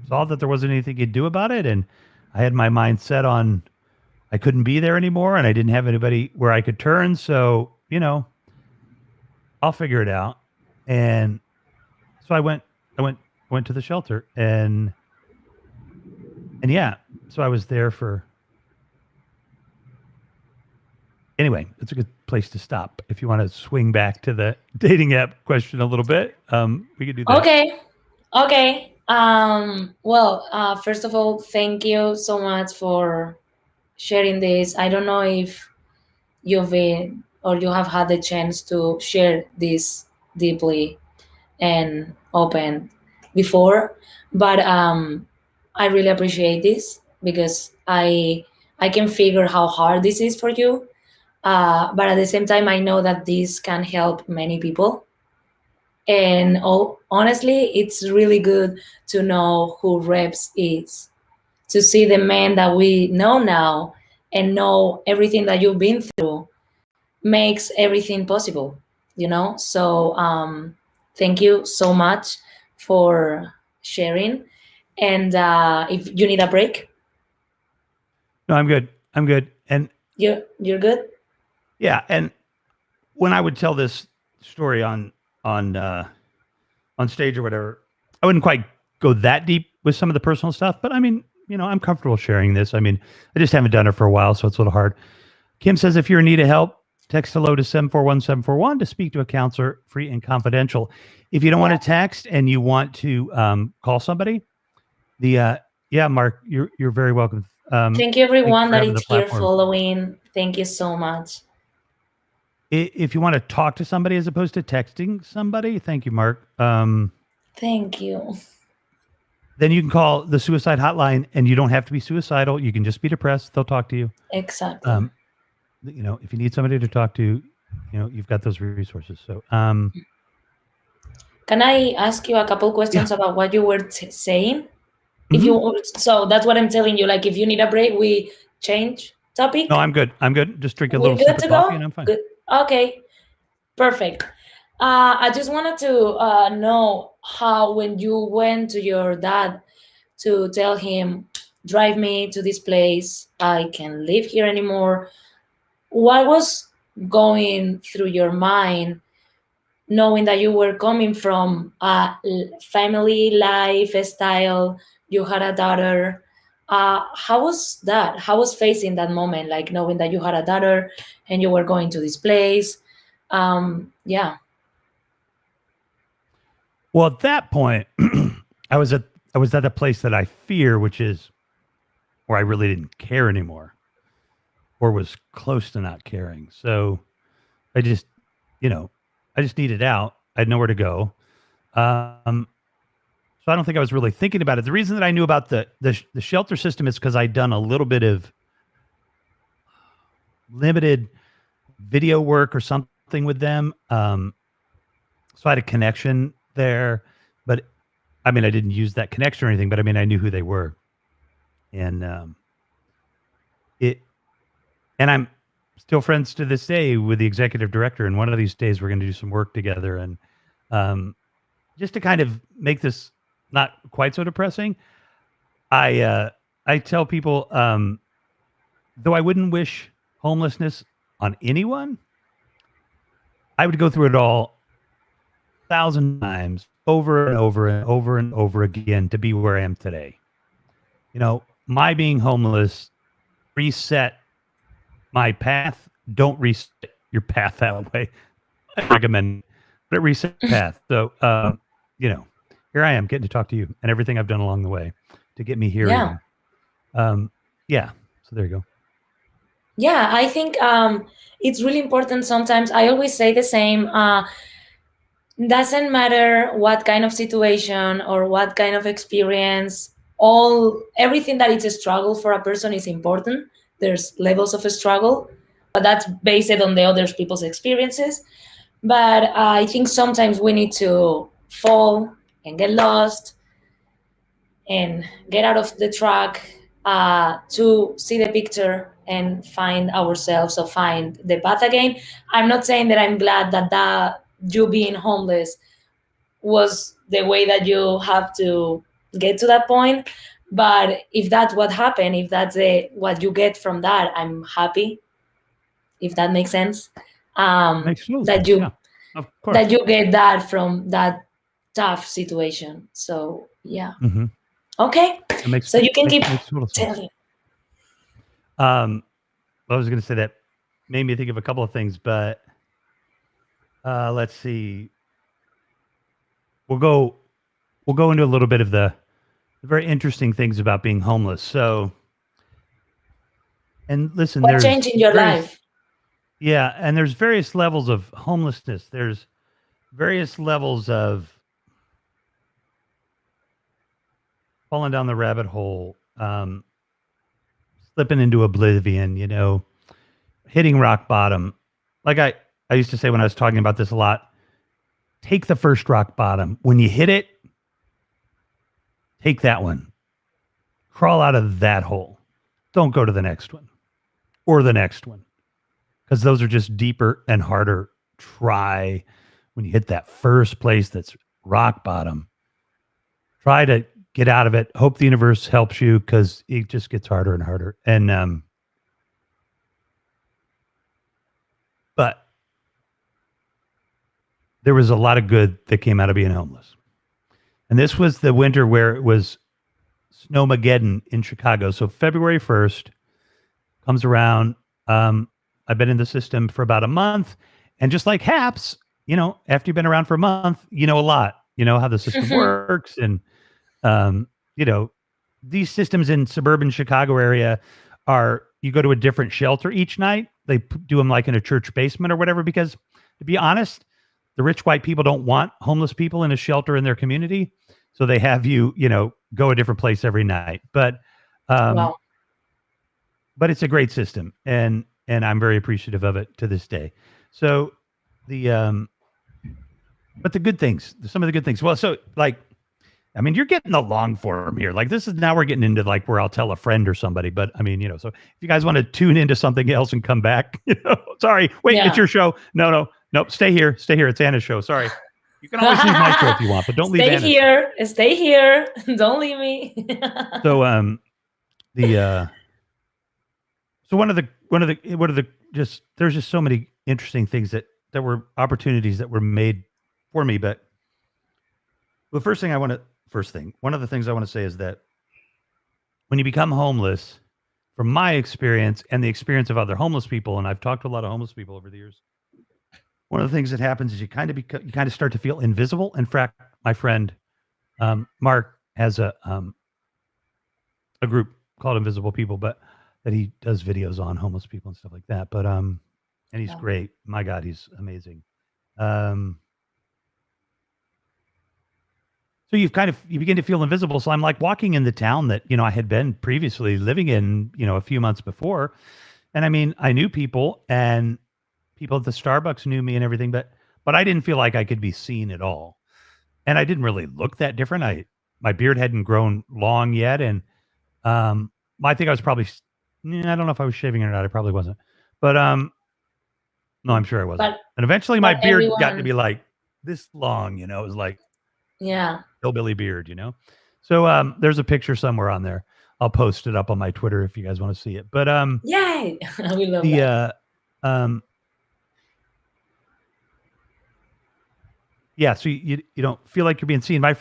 Speaker 2: saw that there wasn't anything he'd do about it, and I had my mind set on I couldn't be there anymore, and I didn't have anybody where I could turn. So, I'll figure it out. And so I went to the shelter, and yeah, so I was there for. Anyway, it's a good place to stop. If you want to swing back to the dating app question a little bit, we could do that.
Speaker 1: Okay. Well, first of all, thank you so much for sharing this. I don't know if you've been or you have had the chance to share this deeply and open before, but I really appreciate this because I can figure how hard this is for you. But at the same time, I know that this can help many people. And honestly, it's really good to know who Reps is, to see the man that we know now and know everything that you've been through makes everything possible, So thank you so much for sharing. And if you need a break.
Speaker 2: No, I'm good. And
Speaker 1: you're good?
Speaker 2: Yeah, and when I would tell this story on stage or whatever, I wouldn't quite go that deep with some of the personal stuff. But I mean, I'm comfortable sharing this. I mean, I just haven't done it for a while, so it's a little hard. Kim says, if you're in need of help, text hello to 741-741 to speak to a counselor, free and confidential. If you don't want to text and you want to call somebody, Mark, you're very welcome.
Speaker 1: Thank you, everyone that is here following. Thank you so much.
Speaker 2: If you want to talk to somebody as opposed to texting somebody, thank you, Mark.
Speaker 1: Thank you.
Speaker 2: Then you can call the suicide hotline, and you don't have to be suicidal. You can just be depressed. They'll talk to you.
Speaker 1: Exactly.
Speaker 2: If you need somebody to talk to, you've got those resources. So,
Speaker 1: can I ask you a couple questions about what you were saying? So that's what I'm telling you. Like, if you need a break, we change topic.
Speaker 2: No, I'm good. Just drink a little sip of coffee, and I'm fine.
Speaker 1: Good. Okay, perfect. I just wanted to know how, when you went to your dad to tell him, drive me to this place, I can't live here anymore. What was going through your mind, knowing that you were coming from a family lifestyle, you had a daughter? How was that? How was facing that moment, like knowing that you had a daughter and you were going to this place? Yeah.
Speaker 2: Well, at that point, I was at I was at a place that I fear, which is where I really didn't care anymore, or was close to not caring. So I just, you know, I just needed out. I had nowhere to go. Um, so I don't think I was really thinking about it. The reason that I knew about the shelter system is because I'd done a little bit of limited video work or something with them. So I had a connection there, but I mean, I didn't use that connection or anything. But I mean, I knew who they were, and it and I'm still friends to this day with the executive director. And one of these days, we're going to do some work together. And um, just to kind of make this not quite so depressing, I tell people, though I wouldn't wish homelessness on anyone, I would go through it all 1,000 times over and over and over and over again to be where I am today. You know, my being homeless reset my path. Don't reset your path that way. I recommend, but it reset the path. So, you know, here I am getting to talk to you and everything I've done along the way to get me here.
Speaker 1: Yeah.
Speaker 2: Yeah. So there you go.
Speaker 1: Yeah, I think it's really important. Sometimes I always say the same. Doesn't matter what kind of situation or what kind of experience, all everything that is a struggle for a person is important. There's levels of a struggle, but that's based on the other people's experiences. But I think sometimes we need to fall and get lost and get out of the track, to see the picture and find ourselves or find the path again. I'm not saying that I'm glad that you being homeless was the way that you have to get to that point. But if that's what happened, if that's what you get from that, I'm happy. If that makes sense,
Speaker 2: Makes total
Speaker 1: that
Speaker 2: sense. Yeah,
Speaker 1: you
Speaker 2: of course.
Speaker 1: that you get that from that tough situation. So yeah,
Speaker 2: Mm-hmm.
Speaker 1: okay.
Speaker 2: It makes
Speaker 1: So you can keep
Speaker 2: makes total sense.
Speaker 1: telling.
Speaker 2: I was going to say that made me think of a couple of things, but let's see. We'll go into a little bit of the very interesting things about being homeless. So, and listen,
Speaker 1: What
Speaker 2: there's
Speaker 1: changed in your
Speaker 2: various,
Speaker 1: life?
Speaker 2: yeah, and there's various levels of homelessness. There's various levels of falling down the rabbit hole, slipping into oblivion, you know, hitting rock bottom. Like I used to say when I was talking about this a lot, take the first rock bottom. When you hit it, take that one. Crawl out of that hole. Don't go to the next one or the next one, because those are just deeper and harder. Try when you hit that first place that's rock bottom. Try to get out of it. Hope the universe helps you, because it just gets harder and harder. And but there was a lot of good that came out of being homeless. And this was the winter where it was Snowmageddon in Chicago. So February 1st comes around. I've been in the system for about a month. And just like HAPS, you know, after you've been around for a month, you know a lot. You know how the system works. And, you know, these systems in suburban Chicago area are, you go to a different shelter each night. They do them like in a church basement or whatever, because to be honest, the rich white people don't want homeless people in a shelter in their community. So they have you, you know, go a different place every night. But
Speaker 1: Wow.
Speaker 2: but it's a great system, and I'm very appreciative of it to this day. So the but the good things, some of the good things. Well, so like, I mean, you're getting the long form here. Like this is, now we're getting into like where I'll tell a friend or somebody. But I mean, you know, so if you guys want to tune into something else and come back, you know, sorry, wait,
Speaker 1: Yeah.
Speaker 2: it's your show. No, Nope. Stay here. Stay here. It's Anna's show. Sorry. You can always leave my show if you want, but don't leave Anna's.
Speaker 1: Stay here. Don't leave me.
Speaker 2: So so one of the just there's just so many interesting things that were opportunities that were made for me. But the one of the things I want to say is that when you become homeless, from my experience and the experience of other homeless people, and I've talked to a lot of homeless people over the years, one of the things that happens is you kind of start to feel invisible. In fact, my friend Mark has a group called Invisible People, but that he does videos on homeless people and stuff like that. But and he's great. My God, he's amazing. So you begin to feel invisible. So I'm like walking in the town that, I had been previously living in, a few months before. And I mean, I knew people and people at the Starbucks knew me and everything, but I didn't feel like I could be seen at all. And I didn't really look that different. My beard hadn't grown long yet. And I think I was probably, I don't know if I was shaving or not. I probably wasn't. But no, I'm sure I wasn't. And eventually my beard got to be like this long, it was like,
Speaker 1: yeah,
Speaker 2: hillbilly beard, So there's a picture somewhere on there. I'll post it up on my Twitter if you guys want to see it. But
Speaker 1: yay, we love that.
Speaker 2: Yeah, so you don't feel like you're being seen. My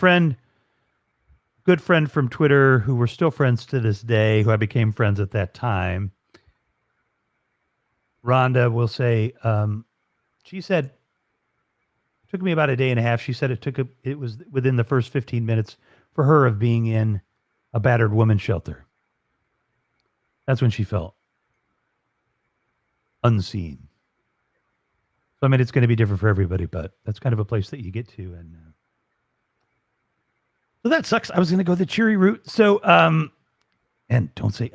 Speaker 2: good friend from Twitter, who we're still friends to this day, who I became friends at that time, Rhonda will say, she said, it took me about a day and a half. She said it was within the first 15 minutes for her of being in a battered women's shelter. That's when she felt unseen. So, I mean, it's going to be different for everybody, but that's kind of a place that you get to. And so that sucks. I was going to go the cheery route. So, and don't say,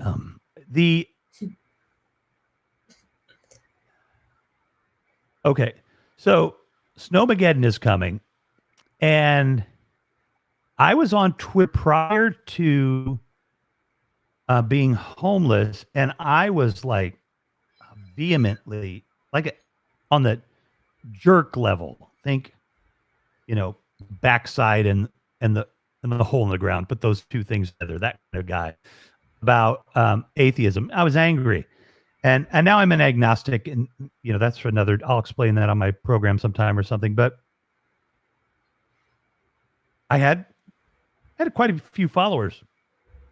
Speaker 2: okay. So Snowmageddon is coming. And I was on Twitter prior to being homeless. And I was like vehemently, like on the jerk level, think, backside and the hole in the ground, put those two things together, that kind of guy, about atheism. I was angry. And now I'm an agnostic, and that's for another. I'll explain that on my program sometime or something. But I had quite a few followers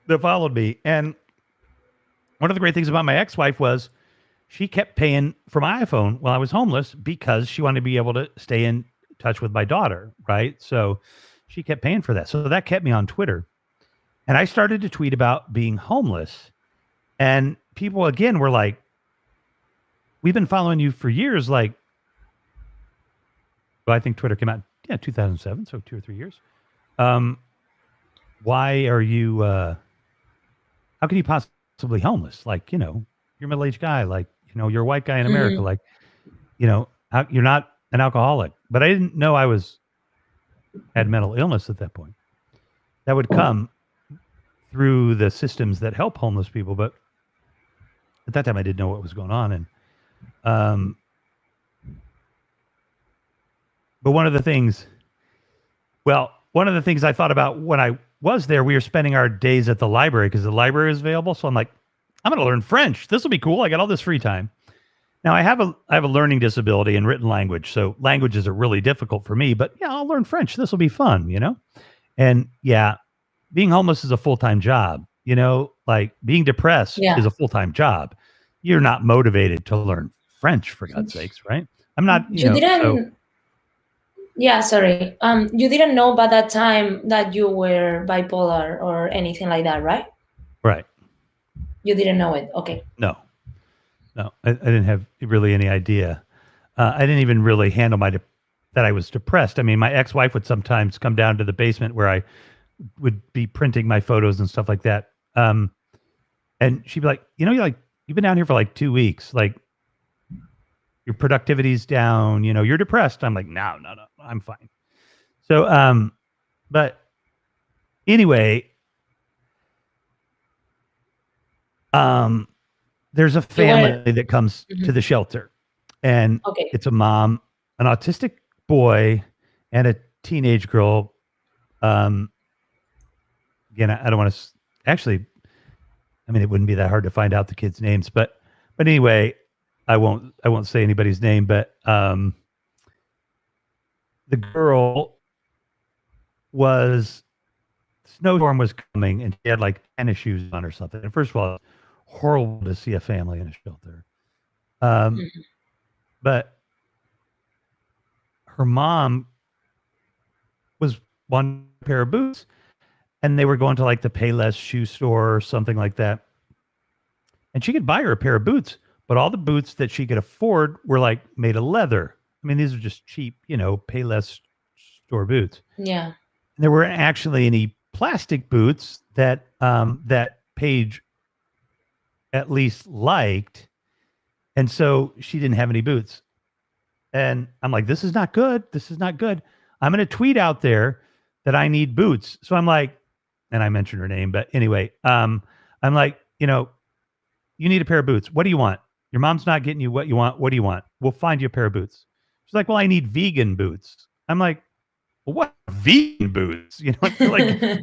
Speaker 2: that followed me, and one of the great things about my ex-wife was she kept paying for my iPhone while I was homeless because she wanted to be able to stay in touch with my daughter, right? So she kept paying for that. So that kept me on Twitter, and I started to tweet about being homeless. And people, again, were like, we've been following you for years. Like, well, I think Twitter came out, 2007, so 2 or 3 years. Why are you, how can you possibly homeless? Like, you're a middle-aged guy. Like, you're a white guy in America. Like, you're not an alcoholic. But I didn't know I had mental illness at that point. That would come through the systems that help homeless people. But at that time, I didn't know what was going on. And but one of the things I thought about when I was there, we were spending our days at the library because the library is available. So I'm like, I'm going to learn French. This will be cool. I got all this free time. Now I have a learning disability in written language. So languages are really difficult for me, but I'll learn French. This will be fun, And being homeless is a full-time job, like being depressed is a full-time job. You're not motivated to learn French, for God's sakes, right? I'm not,
Speaker 1: you didn't. Yeah, sorry. You didn't know by that time that you were bipolar or anything like that, right?
Speaker 2: Right.
Speaker 1: You didn't know it. Okay.
Speaker 2: No, I didn't have really any idea. I didn't even really handle that I was depressed. I mean, my ex-wife would sometimes come down to the basement where I would be printing my photos and stuff like that. And she'd be like, you've been down here for like 2 weeks. Like, your productivity's down, you're depressed. I'm like, no, I'm fine. So, but anyway, there's a family that comes to the shelter, and it's a mom, an autistic boy and a teenage girl. Again, I don't want to actually. I mean, it wouldn't be that hard to find out the kids' names, but anyway, I won't say anybody's name. But the girl was snowstorm was coming, and she had like tennis shoes on or something. And first of all, horrible to see a family in a shelter. But her mom was one pair of boots, and they were going to like the Payless shoe store or something like that. And she could buy her a pair of boots, but all the boots that she could afford were like made of leather. I mean, these are just cheap, Payless store boots.
Speaker 1: Yeah.
Speaker 2: And there weren't actually any plastic boots that that Paige at least liked. And so she didn't have any boots. And I'm like, this is not good. This is not good. I'm going to tweet out there that I need boots. So I'm like, and I mentioned her name, but anyway, I'm like, you need a pair of boots. What do you want? Your mom's not getting you what you want. What do you want? We'll find you a pair of boots. She's like, well, I need vegan boots. I'm like, well, what vegan boots? Like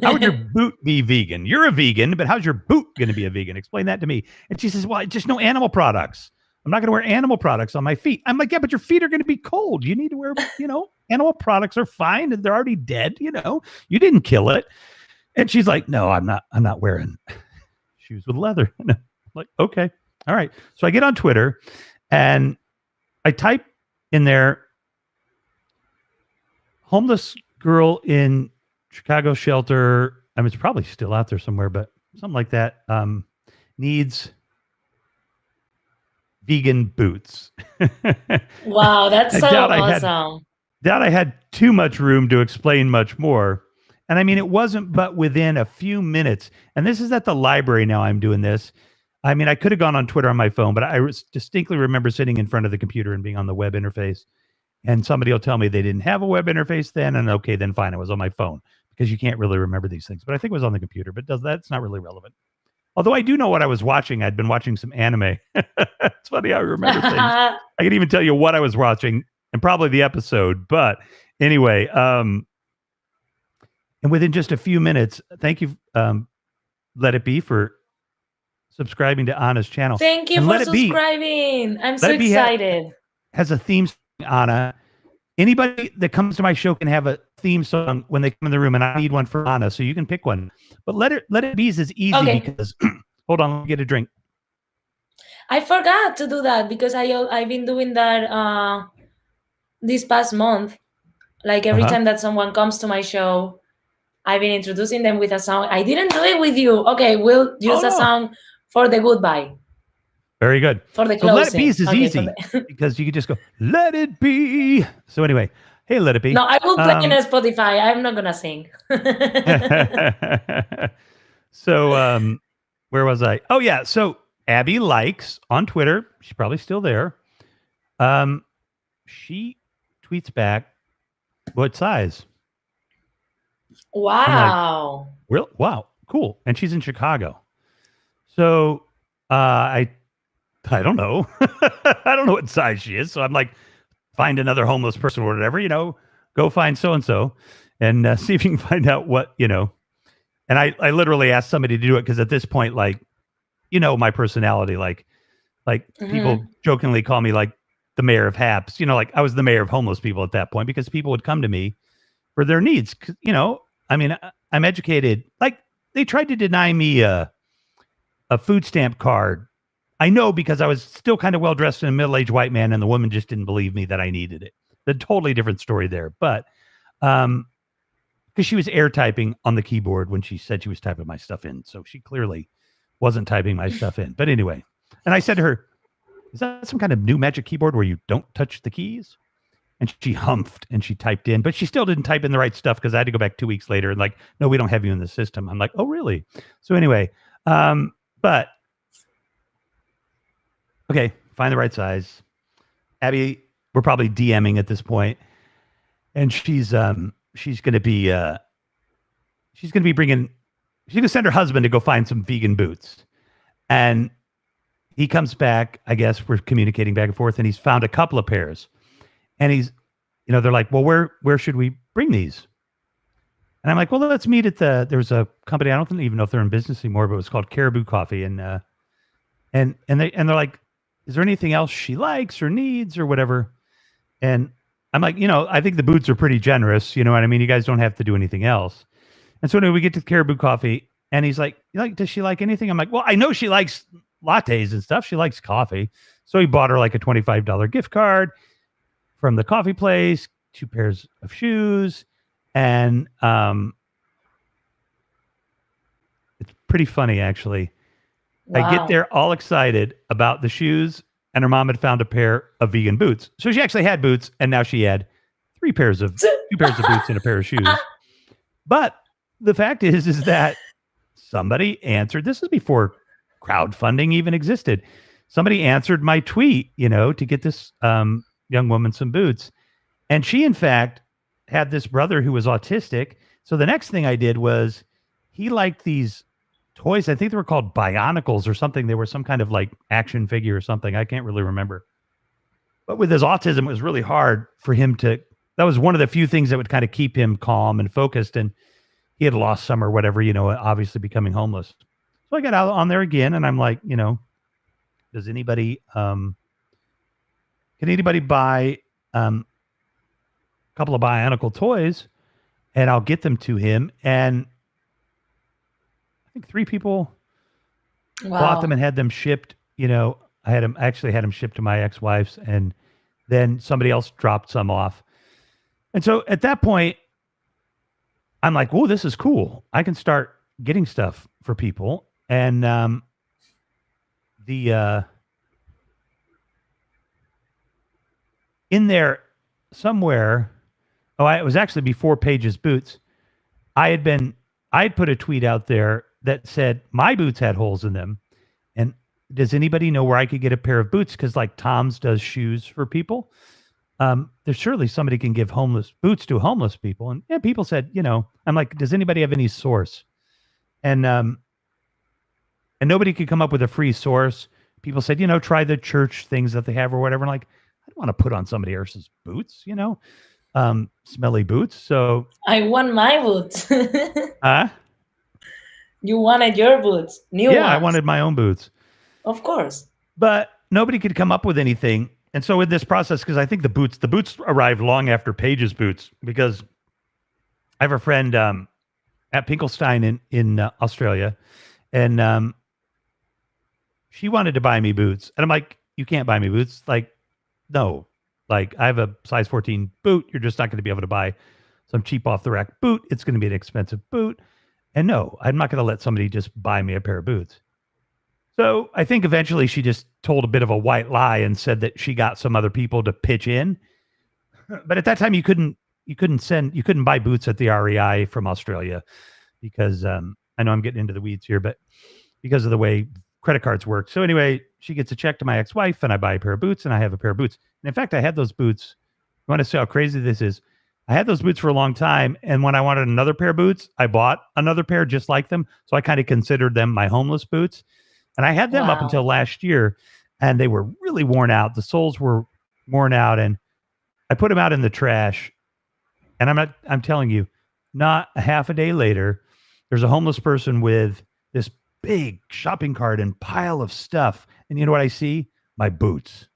Speaker 2: how would your boot be vegan? You're a vegan, but how's your boot going to be a vegan? Explain that to me. And she says, well, just no animal products. I'm not going to wear animal products on my feet. I'm like, yeah, but your feet are going to be cold. You need to wear, animal products are fine. They're already dead. You didn't kill it. And she's like, no, I'm not wearing shoes with leather. I'm like, okay, all right. So I get on Twitter and I type in there, homeless girl in Chicago shelter. I mean, it's probably still out there somewhere, but something like that. Needs vegan boots.
Speaker 1: Wow, that's so awesome.
Speaker 2: Doubt I had too much room to explain much more. And I mean, it wasn't but within a few minutes. And this is at the library now I'm doing this. I mean, I could have gone on Twitter on my phone, but I distinctly remember sitting in front of the computer and being on the web interface. And somebody will tell me they didn't have a web interface then. And okay, then fine. It was on my phone because you can't really remember these things. But I think it was on the computer, but that's not really relevant. Although I do know what I was watching. I'd been watching some anime. It's funny how I remember things. I can even tell you what I was watching and probably the episode. But anyway, and within just a few minutes, thank you, Let It Be, for subscribing to Anna's channel.
Speaker 1: Thank you for subscribing. I'm so excited.
Speaker 2: Has a theme song, Anna. Anybody that comes to my show can have a theme song when they come in the room, and I need one for Anna, so you can pick one. But Let It Be is easy because hold on, let me get a drink.
Speaker 1: I forgot to do that because I've been doing that this past month. Like every time that someone comes to my show, I've been introducing them with a song. I didn't do it with you. Okay, we'll use a song for the goodbye.
Speaker 2: Very good.
Speaker 1: For the closing.
Speaker 2: Let It Be is easy because you can just go, let it be. So anyway, hey, Let It Be.
Speaker 1: No, I will play in Spotify. I'm not going to sing.
Speaker 2: So where was I? Oh, yeah. So Abby Likes on Twitter. She's probably still there. She tweets back, what size?
Speaker 1: Wow.
Speaker 2: Like, wow. Cool. And she's in Chicago. So I don't know. I don't know what size she is. So I'm like, find another homeless person or whatever, go find so-and-so and see if you can find out what, And I literally asked somebody to do it because at this point, like, my personality, like people jokingly call me like the mayor of Haps, like I was the mayor of homeless people at that point because people would come to me for their needs. I mean, I'm educated. Like they tried to deny me a food stamp card. I know because I was still kind of well-dressed in a middle-aged white man and the woman just didn't believe me that I needed it. A totally different story there. But because she was air typing on the keyboard when she said she was typing my stuff in. So she clearly wasn't typing my stuff in. But anyway, and I said to her, is that some kind of new magic keyboard where you don't touch the keys? And she humphed and she typed in, but she still didn't type in the right stuff because I had to go back 2 weeks later and like, no, we don't have you in the system. I'm like, oh, really? So anyway, but okay, find the right size. Abby, we're probably DMing at this point, and she's gonna be bringing. She's gonna send her husband to go find some vegan boots, and he comes back. I guess we're communicating back and forth, and he's found a couple of pairs, and he's they're like, well, where should we bring these? And I'm like, well, let's meet at there's a company, I don't even know if they're in business anymore, but it was called Caribou Coffee. And they're like, is there anything else she likes or needs or whatever? And I'm like, I think the boots are pretty generous. You know what I mean? You guys don't have to do anything else. And so anyway, we get to Caribou Coffee, and he's like, does she like anything? I'm like, well, I know she likes lattes and stuff. She likes coffee. So he bought her like a $25 gift card from the coffee place, 2 pairs of shoes, and it's pretty funny, actually.
Speaker 1: Wow.
Speaker 2: I get there all excited about the shoes, and her mom had found a pair of vegan boots. So she actually had boots, and now she had 2 pairs of boots and a pair of shoes. But the fact is that somebody answered. This is before crowdfunding even existed. Somebody answered my tweet, to get this young woman some boots. And she, in fact, had this brother who was autistic. So the next thing I did was he liked these toys. I think they were called Bionicles or something. They were some kind of like action figure or something. I can't really remember. But with his autism, it was really hard for him that was one of the few things that would kind of keep him calm and focused. And he had lost some or whatever, obviously becoming homeless. So I got out on there again, and I'm like, does anybody, can anybody buy a couple of Bionicle toys, and I'll get them to him. And I think 3 people bought them and had them shipped. I had them shipped to my ex-wife's, and then somebody else dropped some off. And so at that point, I'm like, "Whoa, this is cool! I can start getting stuff for people." And in there somewhere, it was actually before Paige's boots. I had put a tweet out there that said my boots had holes in them, and does anybody know where I could get a pair of boots? Because like Tom's does shoes for people. There's surely somebody can give boots to homeless people. And people said, I'm like, does anybody have any source? And nobody could come up with a free source. People said, try the church things that they have or whatever. And like, I don't want to put on somebody else's boots, smelly boots. So
Speaker 1: I want my boots.
Speaker 2: Huh?
Speaker 1: You wanted your boots, new ones.
Speaker 2: I wanted my own boots.
Speaker 1: Of course.
Speaker 2: But nobody could come up with anything. And so in this process, because I think the boots arrived long after Paige's boots, because I have a friend at Pinkelstein in Australia, and she wanted to buy me boots. And I'm like, you can't buy me boots. Like, no. Like, I have a size 14 boot. You're just not going to be able to buy some cheap off-the-rack boot. It's going to be an expensive boot. And no, I'm not going to let somebody just buy me a pair of boots. So I think eventually she just told a bit of a white lie and said that she got some other people to pitch in. But at that time, you couldn't buy boots at the REI from Australia because I know I'm getting into the weeds here, but because of the way credit cards work. So anyway, she gets a check to my ex-wife, and I buy a pair of boots, and I have a pair of boots. And in fact, I had those boots. You want to see how crazy this is? I had those boots for a long time, and when I wanted another pair of boots, I bought another pair just like them. So I kind of considered them my homeless boots. And I had them up until last year, and they were really worn out. The soles were worn out, and I put them out in the trash. And I'm telling you, not a half a day later, there's a homeless person with this big shopping cart and pile of stuff. And you know what I see? My boots.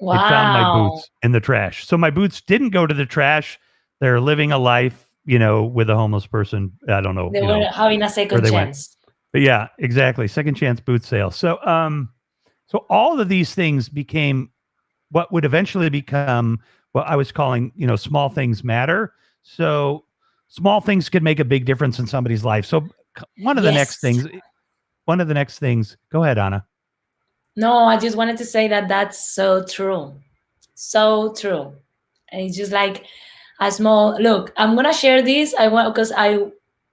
Speaker 1: Wow.
Speaker 2: They found my boots in the trash. So my boots didn't go to the trash. They're living a life, with a homeless person. I don't know.
Speaker 1: They were having a second chance.
Speaker 2: But yeah, exactly. Second chance boot sale. So, so all of these things became what would eventually become what I was calling, small things matter. So small things could make a big difference in somebody's life. So one of the next things, go ahead, Anna.
Speaker 1: No, I just wanted to say that that's so true. So true. And it's just like a small look. I'm going to share this. Because I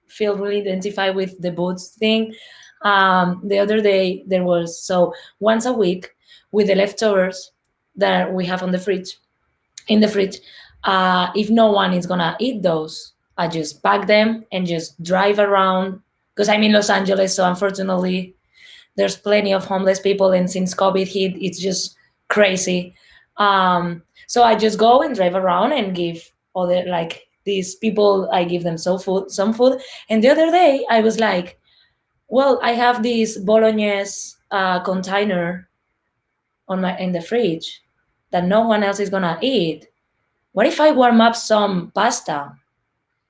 Speaker 1: feel really identified with the boots thing. The other day there was, so once a week with the leftovers that we have in the fridge, if no one is gonna eat those, I just pack them and just drive around, because I'm in Los Angeles, so unfortunately there's plenty of homeless people, and since COVID hit, it's just crazy. So I just go and drive around and give other, like, these people, I give them some food. And the other day I was like, well, I have this bolognese container on my in the fridge that no one else is gonna eat. What if I warm up some pasta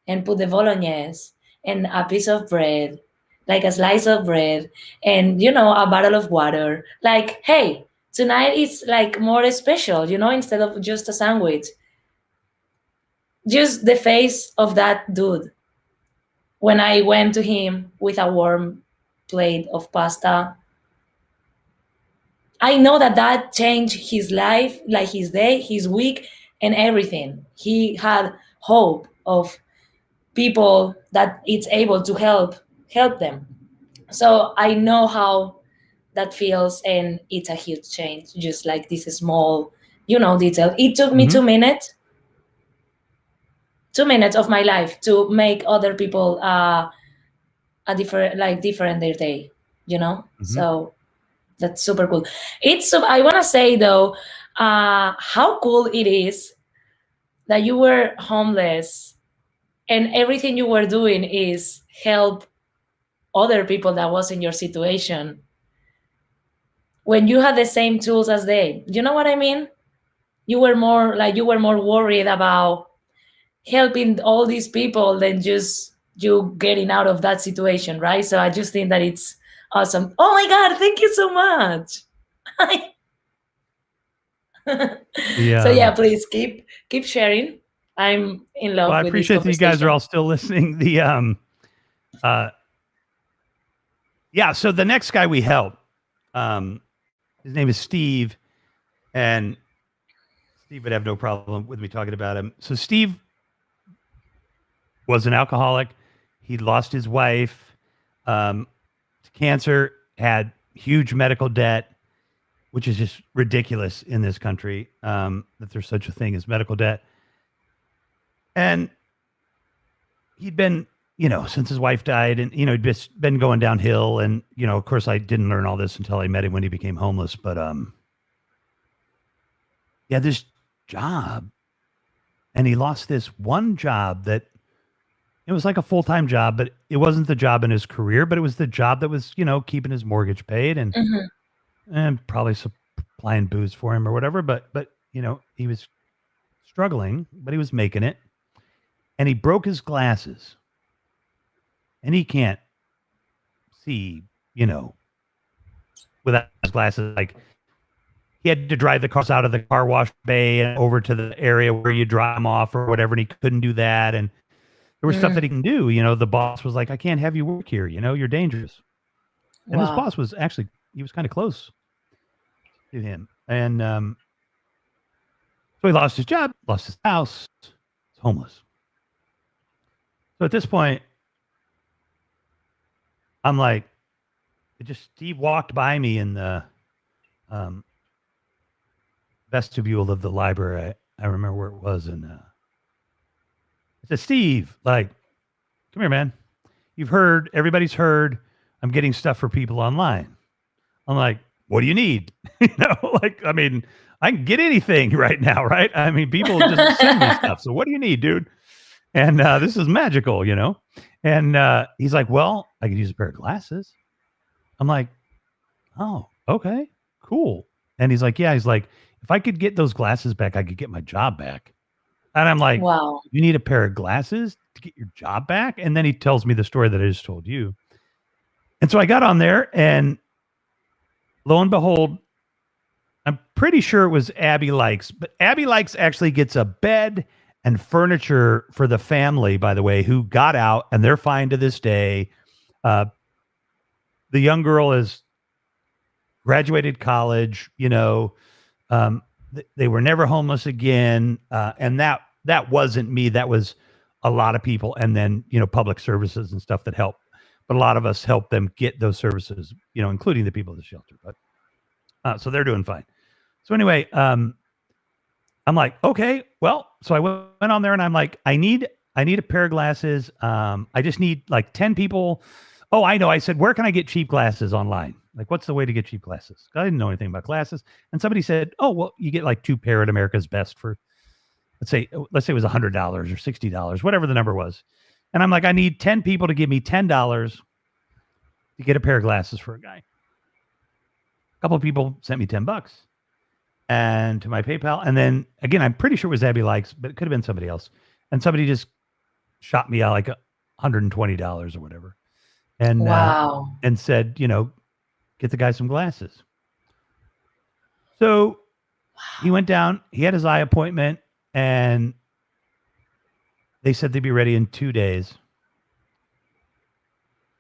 Speaker 1: and put the bolognese and a piece of bread, like a slice of bread, and a bottle of water? Like, hey, tonight is like more special, instead of just a sandwich. Just the face of that dude when I went to him with a warm plate of pasta. I know that that changed his life, like his day, his week, and everything. He had hope of people that it's able to help them. So I know how that feels, and it's a huge change. Just like this small, detail. It took me
Speaker 2: Mm-hmm.
Speaker 1: 2 minutes, 2 minutes of my life to make other people a different their day.
Speaker 2: Mm-hmm.
Speaker 1: So that's super cool. I want to say though, how cool it is that you were homeless and everything you were doing is help other people that was in your situation when you had the same tools as they. You know what I mean? You were more worried about helping all these people than just you getting out of that situation, right? So I just think that it's awesome. Oh my god, thank you so much.
Speaker 2: The
Speaker 1: So yeah, please keep sharing. I'm in
Speaker 2: Well, I
Speaker 1: love with this
Speaker 2: appreciate that you guys are
Speaker 1: conversation.
Speaker 2: all still listening. Uh, yeah. So the next guy we help, his name is Steve, and Steve would have no problem with me talking about him. So Steve was an alcoholic. He lost his wife to cancer, had huge medical debt, which is just ridiculous in this country, that there's such a thing as medical debt. And he'd been, since his wife died, and he'd just been going downhill. And of course, I didn't learn all this until I met him when he became homeless. But he had this job, and he lost this one job that it was like a full time job, but it wasn't the job in his career, but it was the job that was keeping his mortgage paid and
Speaker 1: Mhm.
Speaker 2: probably supplying booze for him or whatever. But he was struggling, but he was making it, and he broke his glasses, and he can't see, without his glasses. Like, he had to drive the cars out of the car wash bay and over to the area where you drop them off or whatever, and he couldn't do that. And there was stuff
Speaker 1: Mm.
Speaker 2: that he can do. The boss was like, "I can't have you work here. You're dangerous." And his
Speaker 1: Wow.
Speaker 2: boss was actually, he was kind of close to him. And so he lost his job, lost his house, he's homeless. So at this point, I'm like, Steve walked by me in the um, vestibule of the library. I remember where it was. And I said, "Steve, like, come here, man. Everybody's heard I'm getting stuff for people online." I'm like, "What do you need?" Like, I mean, I can get anything right now, right? I mean, people just send me stuff. So what do you need, dude? And this is magical. And he's like, "Well, I could use a pair of glasses." I'm like, "Oh, okay, cool." And he's like, "Yeah." He's like, "If I could get those glasses back, I could get my job back." And I'm like,
Speaker 1: Wow.
Speaker 2: "You need a pair of glasses to get your job back?" And then he tells me the story that I just told you. And so I got on there, and lo and behold, I'm pretty sure it was Abby Likes, but Abby Likes actually gets a bed and furniture for the family, by the way, who got out, and they're fine to this day. Uh, the young girl has graduated college, they were never homeless again. And that wasn't me. That was a lot of people. And then, public services and stuff that help. But a lot of us help them get those services, including the people at the shelter. But so they're doing fine. So anyway, I'm like, okay, well, so I went on there, and I'm like, I need a pair of glasses. I just need like 10 people. Oh, I know. I said, where can I get cheap glasses online? Like, what's the way to get cheap glasses? I didn't know anything about glasses. And somebody said, oh, well, you get like 2 pair at America's Best for, let's say it was $100 or $60, whatever the number was. And I'm like, I need 10 people to give me $10 to get a pair of glasses for a guy. A couple of people sent me $10 and to my PayPal. And then again, I'm pretty sure it was Abby Likes, but it could have been somebody else. And somebody just shot me out like $120 or whatever. And,
Speaker 1: Wow.
Speaker 2: and said, get the guy some glasses. So he went down, he had his eye appointment, and they said they'd be ready in 2 days.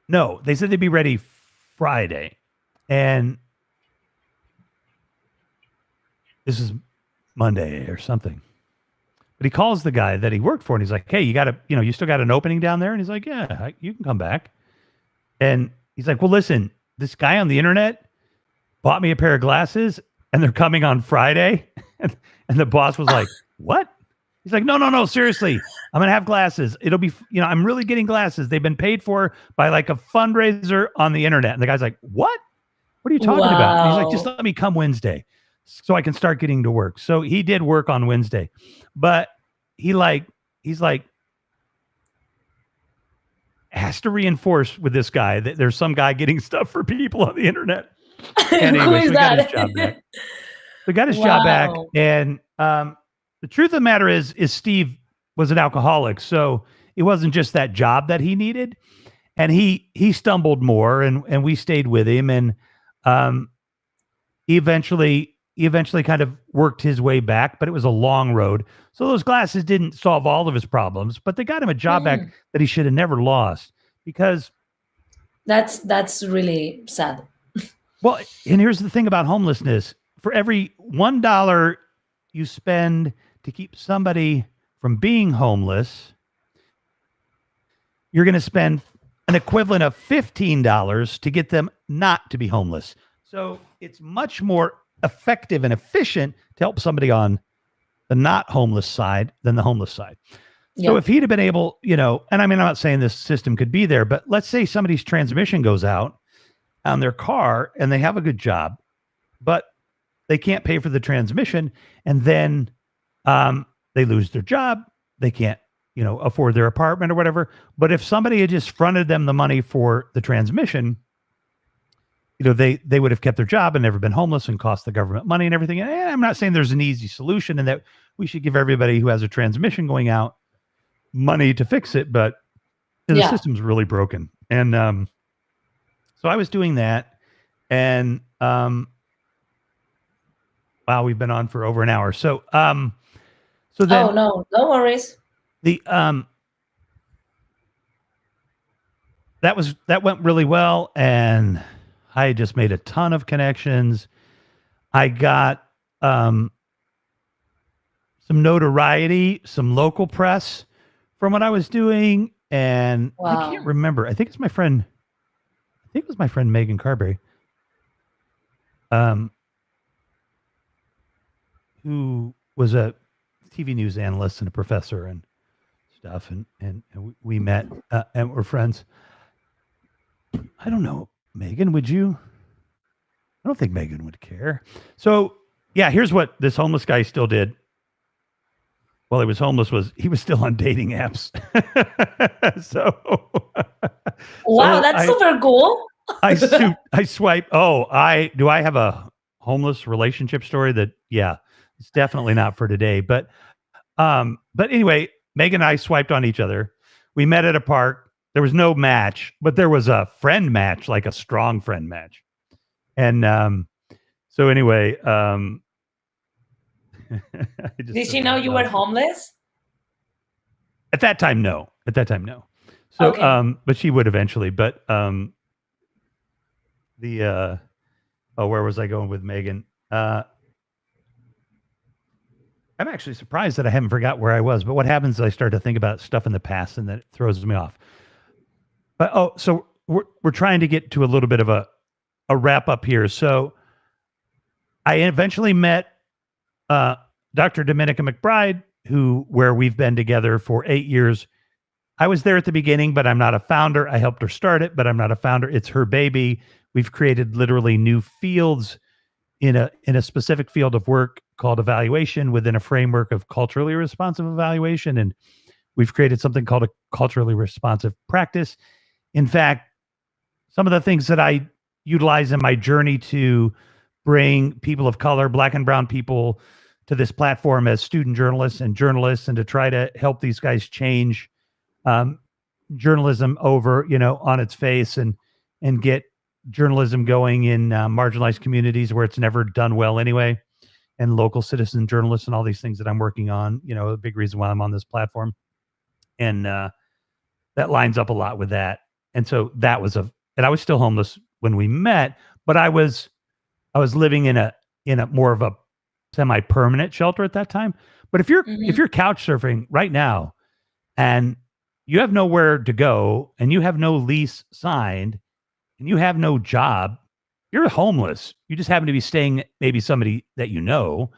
Speaker 2: No, they said they'd be ready Friday. And this is Monday or something. But he calls the guy that he worked for and he's like, hey, you still got an opening down there? And he's like, yeah, you can come back. And he's like, well, listen, this guy on the internet bought me a pair of glasses and they're coming on Friday. And the boss was like, what? He's like, no, seriously, I'm going to have glasses. It'll be, I'm really getting glasses. They've been paid for by like a fundraiser on the internet. And the guy's like, what? What are you talking about? And he's like, just let me come Wednesday so I can start getting to work. So he did work on Wednesday, but he's like, has to reinforce with this guy that there's some guy getting stuff for people on the internet. Anyway,
Speaker 1: Who is
Speaker 2: got his
Speaker 1: that?
Speaker 2: job back. We got his job back.
Speaker 1: Wow.
Speaker 2: And the truth of the matter is Steve was an alcoholic. So it wasn't just that job that he needed. And he stumbled more and we stayed with him. And he eventually kind of worked his way back, but it was a long road. So those glasses didn't solve all of his problems, but they got him a job back that he should have never lost because
Speaker 1: that's really sad.
Speaker 2: Well, and here's the thing about homelessness. For every $1 you spend to keep somebody from being homeless, you're going to spend an equivalent of $15 to get them not to be homeless. So it's much more effective and efficient to help somebody on the not homeless side than the homeless side. So if he'd have been able, and I mean, I'm not saying this system could be there, but let's say somebody's transmission goes out on their car and they have a good job, but they can't pay for the transmission. And then they lose their job. They can't, afford their apartment or whatever. But if somebody had just fronted them the money for the transmission, they would have kept their job and never been homeless and cost the government money and everything. And I'm not saying there's an easy solution and that we should give everybody who has a transmission going out money to fix it, but the system's really broken. And so I was doing that, and wow, we've been on for over an hour. So so then
Speaker 1: no worries.
Speaker 2: The that went really well, and I just made a ton of connections. I got some notoriety, some local press from what I was doing, and I can't remember. I think it was my friend Megan Carberry, who was a TV news analyst and a professor and stuff, and we met and we're friends. I don't know, Megan, would you? I don't think Megan would care. So yeah, here's what this homeless guy still did. While he was homeless, he was still on dating apps. so
Speaker 1: wow, that's super cool.
Speaker 2: I swipe. Do I have a homeless relationship story that? Yeah, it's definitely not for today. But anyway, Megan and I swiped on each other. We met at a park. There was no match, but there was a friend match, like a strong friend match. And so anyway,
Speaker 1: did she know you were homeless?
Speaker 2: At that time, no. So, okay. But she would eventually. But where was I going with Megan? I'm actually surprised that I haven't forgot where I was. But what happens is I start to think about stuff in the past, and that it throws me off. But so we're trying to get to a little bit of a wrap up here. So I eventually met Dr. Dominica McBride, where we've been together for 8 years. I was there at the beginning, but I'm not a founder. I helped her start it, but I'm not a founder. It's her baby. we've created literally new fields in a specific field of work called evaluation within a framework of culturally responsive evaluation. And we've created something called a culturally responsive practice. In fact, some of the things that I utilize in my journey to bring people of color, Black and brown people, to this platform as student journalists and journalists, and to try to help these guys change journalism over, on its face, and get journalism going in marginalized communities where it's never done well anyway, and local citizen journalists and all these things that I'm working on. A big reason why I'm on this platform, and that lines up a lot with that. And so that was and I was still homeless when we met, but I was living in a more of a semi-permanent shelter at that time. But if you're couch surfing right now and you have nowhere to go and you have no lease signed and you have no job, you're homeless. You just happen to be staying at maybe somebody that you know.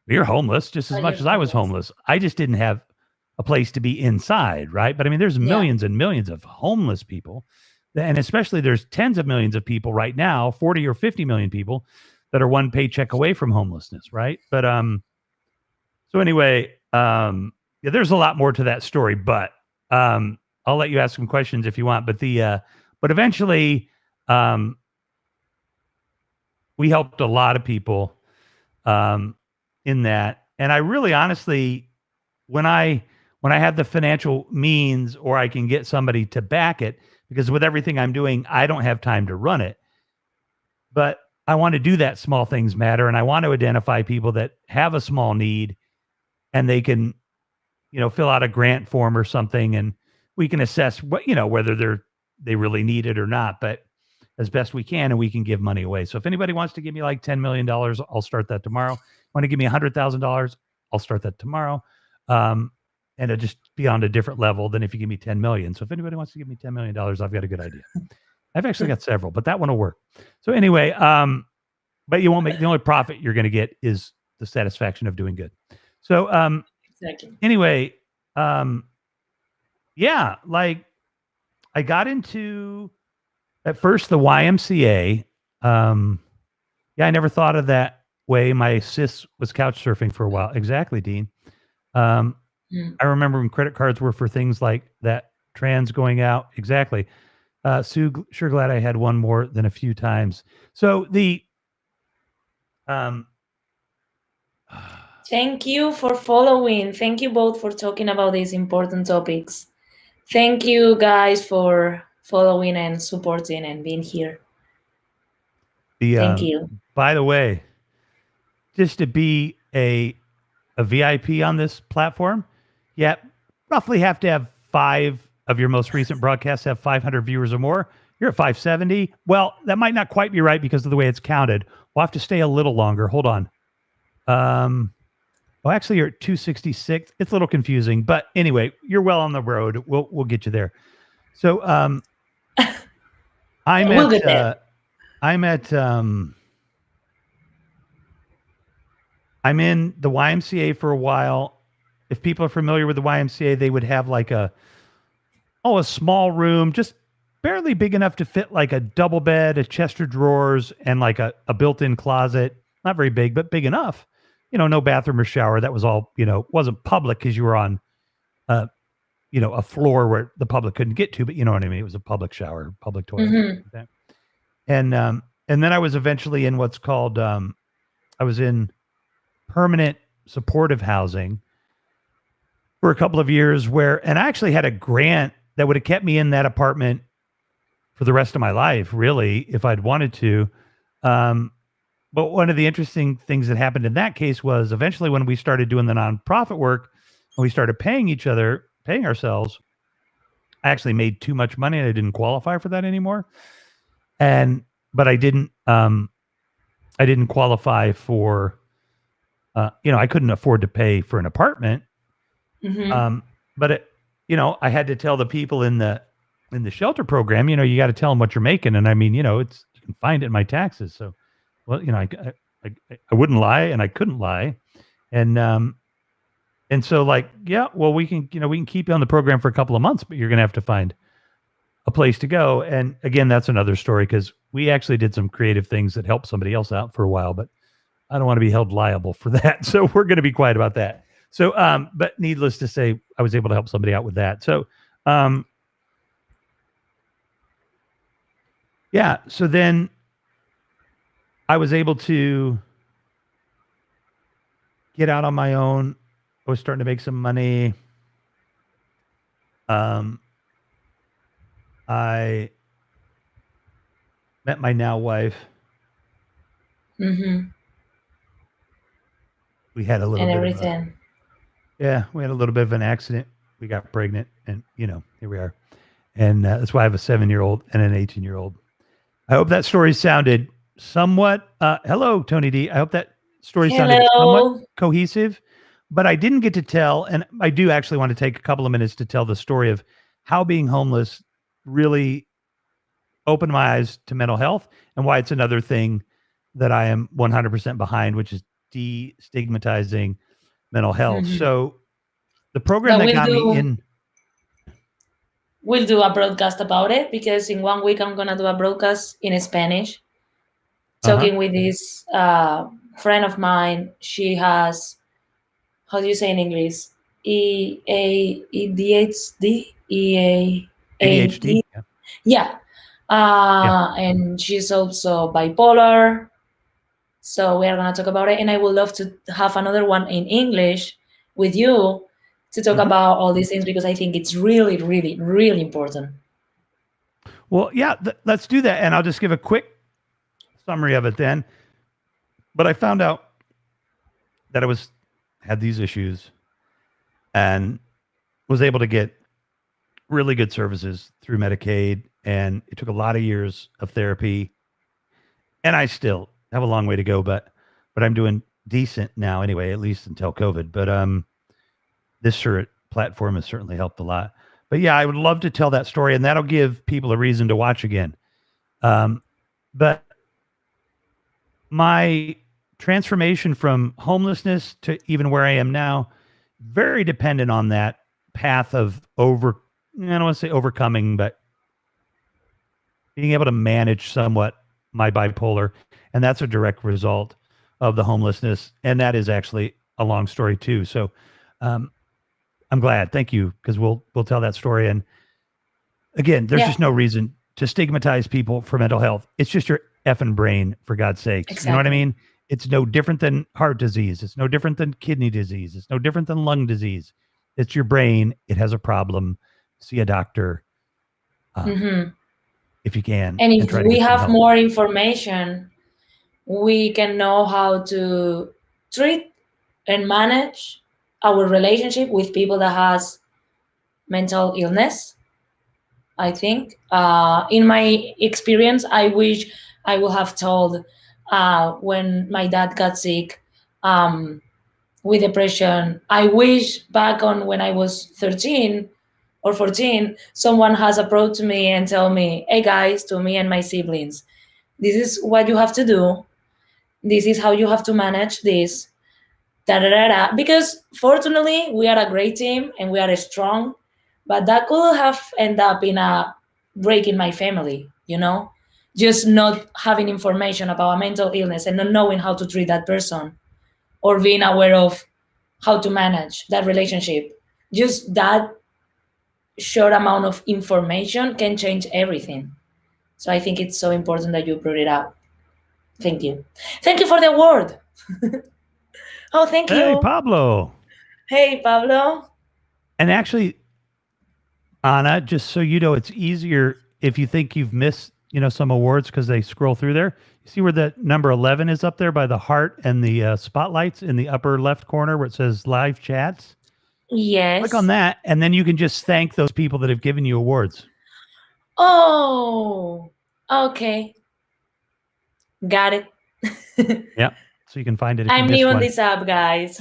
Speaker 2: You're homeless just as much as I was homeless. I just didn't have a place to be inside, right? But I mean, there's millions and millions of homeless people. And especially there's tens of millions of people right now, 40 or 50 million people that are one paycheck away from homelessness, right? But so anyway, there's a lot more to that story, but I'll let you ask some questions if you want. But but eventually, we helped a lot of people in that. And I really honestly, when I have the financial means, or I can get somebody to back it, because with everything I'm doing, I don't have time to run it. But I want to do that. Small things matter. And I want to identify people that have a small need, and they can, fill out a grant form or something, and we can assess whether they really need it or not, but as best we can, and we can give money away. So if anybody wants to give me like $10 million, I'll start that tomorrow. Want to give me $100,000, I'll start that tomorrow. And it'll just be on a different level than if you give me 10 million. So if anybody wants to give me $10 million, I've got a good idea. I've actually got several, but that one will work. So anyway, but you won't make, the only profit you're going to get is the satisfaction of doing good. So
Speaker 1: exactly.
Speaker 2: Anyway, yeah, like I got into at first the YMCA. Yeah, I never thought of that way. My sis was couch surfing for a while. Exactly, Dean. I remember when credit cards were for things like that, trans going out. Exactly. Sue, sure glad I had one more than a few times. So
Speaker 1: thank you for following. Thank you both for talking about these important topics. Thank you guys for following and supporting and being here. Thank you.
Speaker 2: By the way, just to be a VIP on this platform, roughly have to have 5 of your most recent broadcasts have 500 viewers or more. You're at 570. Well, that might not quite be right because of the way it's counted. We'll have to stay a little longer. Hold on. Actually, you're at 266. It's a little confusing, but anyway, you're well on the road. We'll get you there. So I'm
Speaker 1: we'll get there.
Speaker 2: I'm in the YMCA for a while. If people are familiar with the YMCA, they would have like a small room, just barely big enough to fit like a double bed, a chest of drawers, and like a built-in closet. Not very big, but big enough. No bathroom or shower. That was all, wasn't public because you were on, a floor where the public couldn't get to, but you know what I mean? It was a public shower, public toilet. Mm-hmm. And then I was eventually in what's called, I was in permanent supportive housing for a couple of years and I actually had a grant that would have kept me in that apartment for the rest of my life, really, if I'd wanted to. But one of the interesting things that happened in that case was eventually when we started doing the nonprofit work and we started paying ourselves, I actually made too much money and I didn't qualify for that anymore. But I didn't qualify for, I couldn't afford to pay for an apartment. Mm-hmm. But I had to tell the people in the shelter program, you got to tell them what you're making. And I mean, you can find it in my taxes. So, well, I wouldn't lie and I couldn't lie. And so we can keep you on the program for a couple of months, but you're going to have to find a place to go. And again, that's another story because we actually did some creative things that helped somebody else out for a while, but I don't want to be held liable for that. So we're going to be quiet about that. So, but needless to say, I was able to help somebody out with that. So, yeah. So then I was able to get out on my own. I was starting to make some money. I met my now wife.
Speaker 1: Mm-hmm.
Speaker 2: We had a little
Speaker 1: And
Speaker 2: bit
Speaker 1: everything.
Speaker 2: we had a little bit of an accident. We got pregnant, and here we are. And that's why I have a 7-year-old and an 18-year-old. I hope that story sounded somewhat. Hello, Tony D. I hope that story sounded somewhat
Speaker 1: Hello.
Speaker 2: cohesive, but I didn't get to tell, and I do actually want to take a couple of minutes to tell the story of how being homeless really opened my eyes to mental health and why it's another thing that I am 100% behind, which is destigmatizing mental health.
Speaker 1: Mm-hmm.
Speaker 2: So the program
Speaker 1: That
Speaker 2: that got me in.
Speaker 1: We'll do a broadcast about it because in 1 week I'm gonna do a broadcast in Spanish, talking with this friend of mine. She has, how do you say in English? ADHD.
Speaker 2: ADHD.
Speaker 1: Yeah. And she's also bipolar. So we are gonna talk about it, and I would love to have another one in English with you to talk about all these things because I think it's really, really, really important.
Speaker 2: Well, yeah, let's do that. And I'll just give a quick summary of it then. But I found out that I had these issues and was able to get really good services through Medicaid. And it took a lot of years of therapy. And I still have a long way to go, but I'm doing decent now anyway, at least until COVID. But this platform has certainly helped a lot. But yeah, I would love to tell that story, and that'll give people a reason to watch again. But my transformation from homelessness to even where I am now, very dependent on that path of I don't want to say overcoming, but being able to manage somewhat my bipolar. And that's a direct result of the homelessness. And that is actually a long story too. So I'm glad. Thank you. Because we'll tell that story. And again, there's just no reason to stigmatize people for mental health. It's just your effing brain, for God's sakes. Exactly. You know what I mean? It's no different than heart disease. It's no different than kidney disease. It's no different than lung disease. It's your brain. It has a problem. See a doctor if you can.
Speaker 1: And if we have more information, we can know how to treat and manage our relationship with people that has mental illness. I think in my experience, I wish I would have told when my dad got sick with depression. I wish back on when I was 13 or 14, someone has approached me and tell me, hey guys, to me and my siblings, this is what you have to do. This is how you have to manage this. Da, da, da, da. Because fortunately, we are a great team and we are strong, but that could have ended up in a break in my family, just not having information about a mental illness and not knowing how to treat that person or being aware of how to manage that relationship. Just that short amount of information can change everything. So I think it's so important that you brought it up. Thank you. Thank you for the award. Oh, thank you.
Speaker 2: Hey, Pablo.
Speaker 1: Hey, Pablo.
Speaker 2: And actually, Anna, just so you know, it's easier if you think you've missed, some awards because they scroll through there. You see where the number 11 is up there by the heart and the spotlights in the upper left corner where it says live chats?
Speaker 1: Yes.
Speaker 2: Click on that, and then you can just thank those people that have given you awards.
Speaker 1: Oh, okay. Got it.
Speaker 2: Yeah. So you can find it.
Speaker 1: I'm new on this app, guys.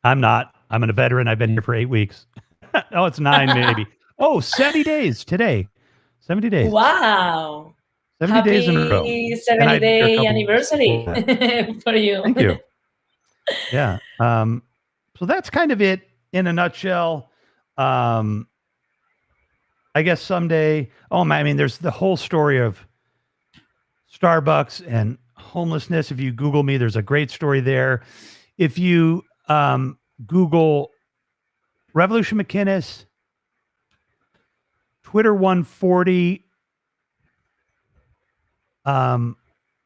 Speaker 2: I'm not. I'm a veteran. I've been here for 8 weeks. Oh, it's 9 maybe. Oh, 70 days today. 70 days.
Speaker 1: Wow.
Speaker 2: 70 days in a row.
Speaker 1: 70-day anniversary for you.
Speaker 2: Thank you. Yeah. So that's kind of it in a nutshell. I I guess someday. Oh my! I mean, there's the whole story of Starbucks and homelessness. If you Google me, there's a great story there. If you Google Revolution McInnes, Twitter 140, and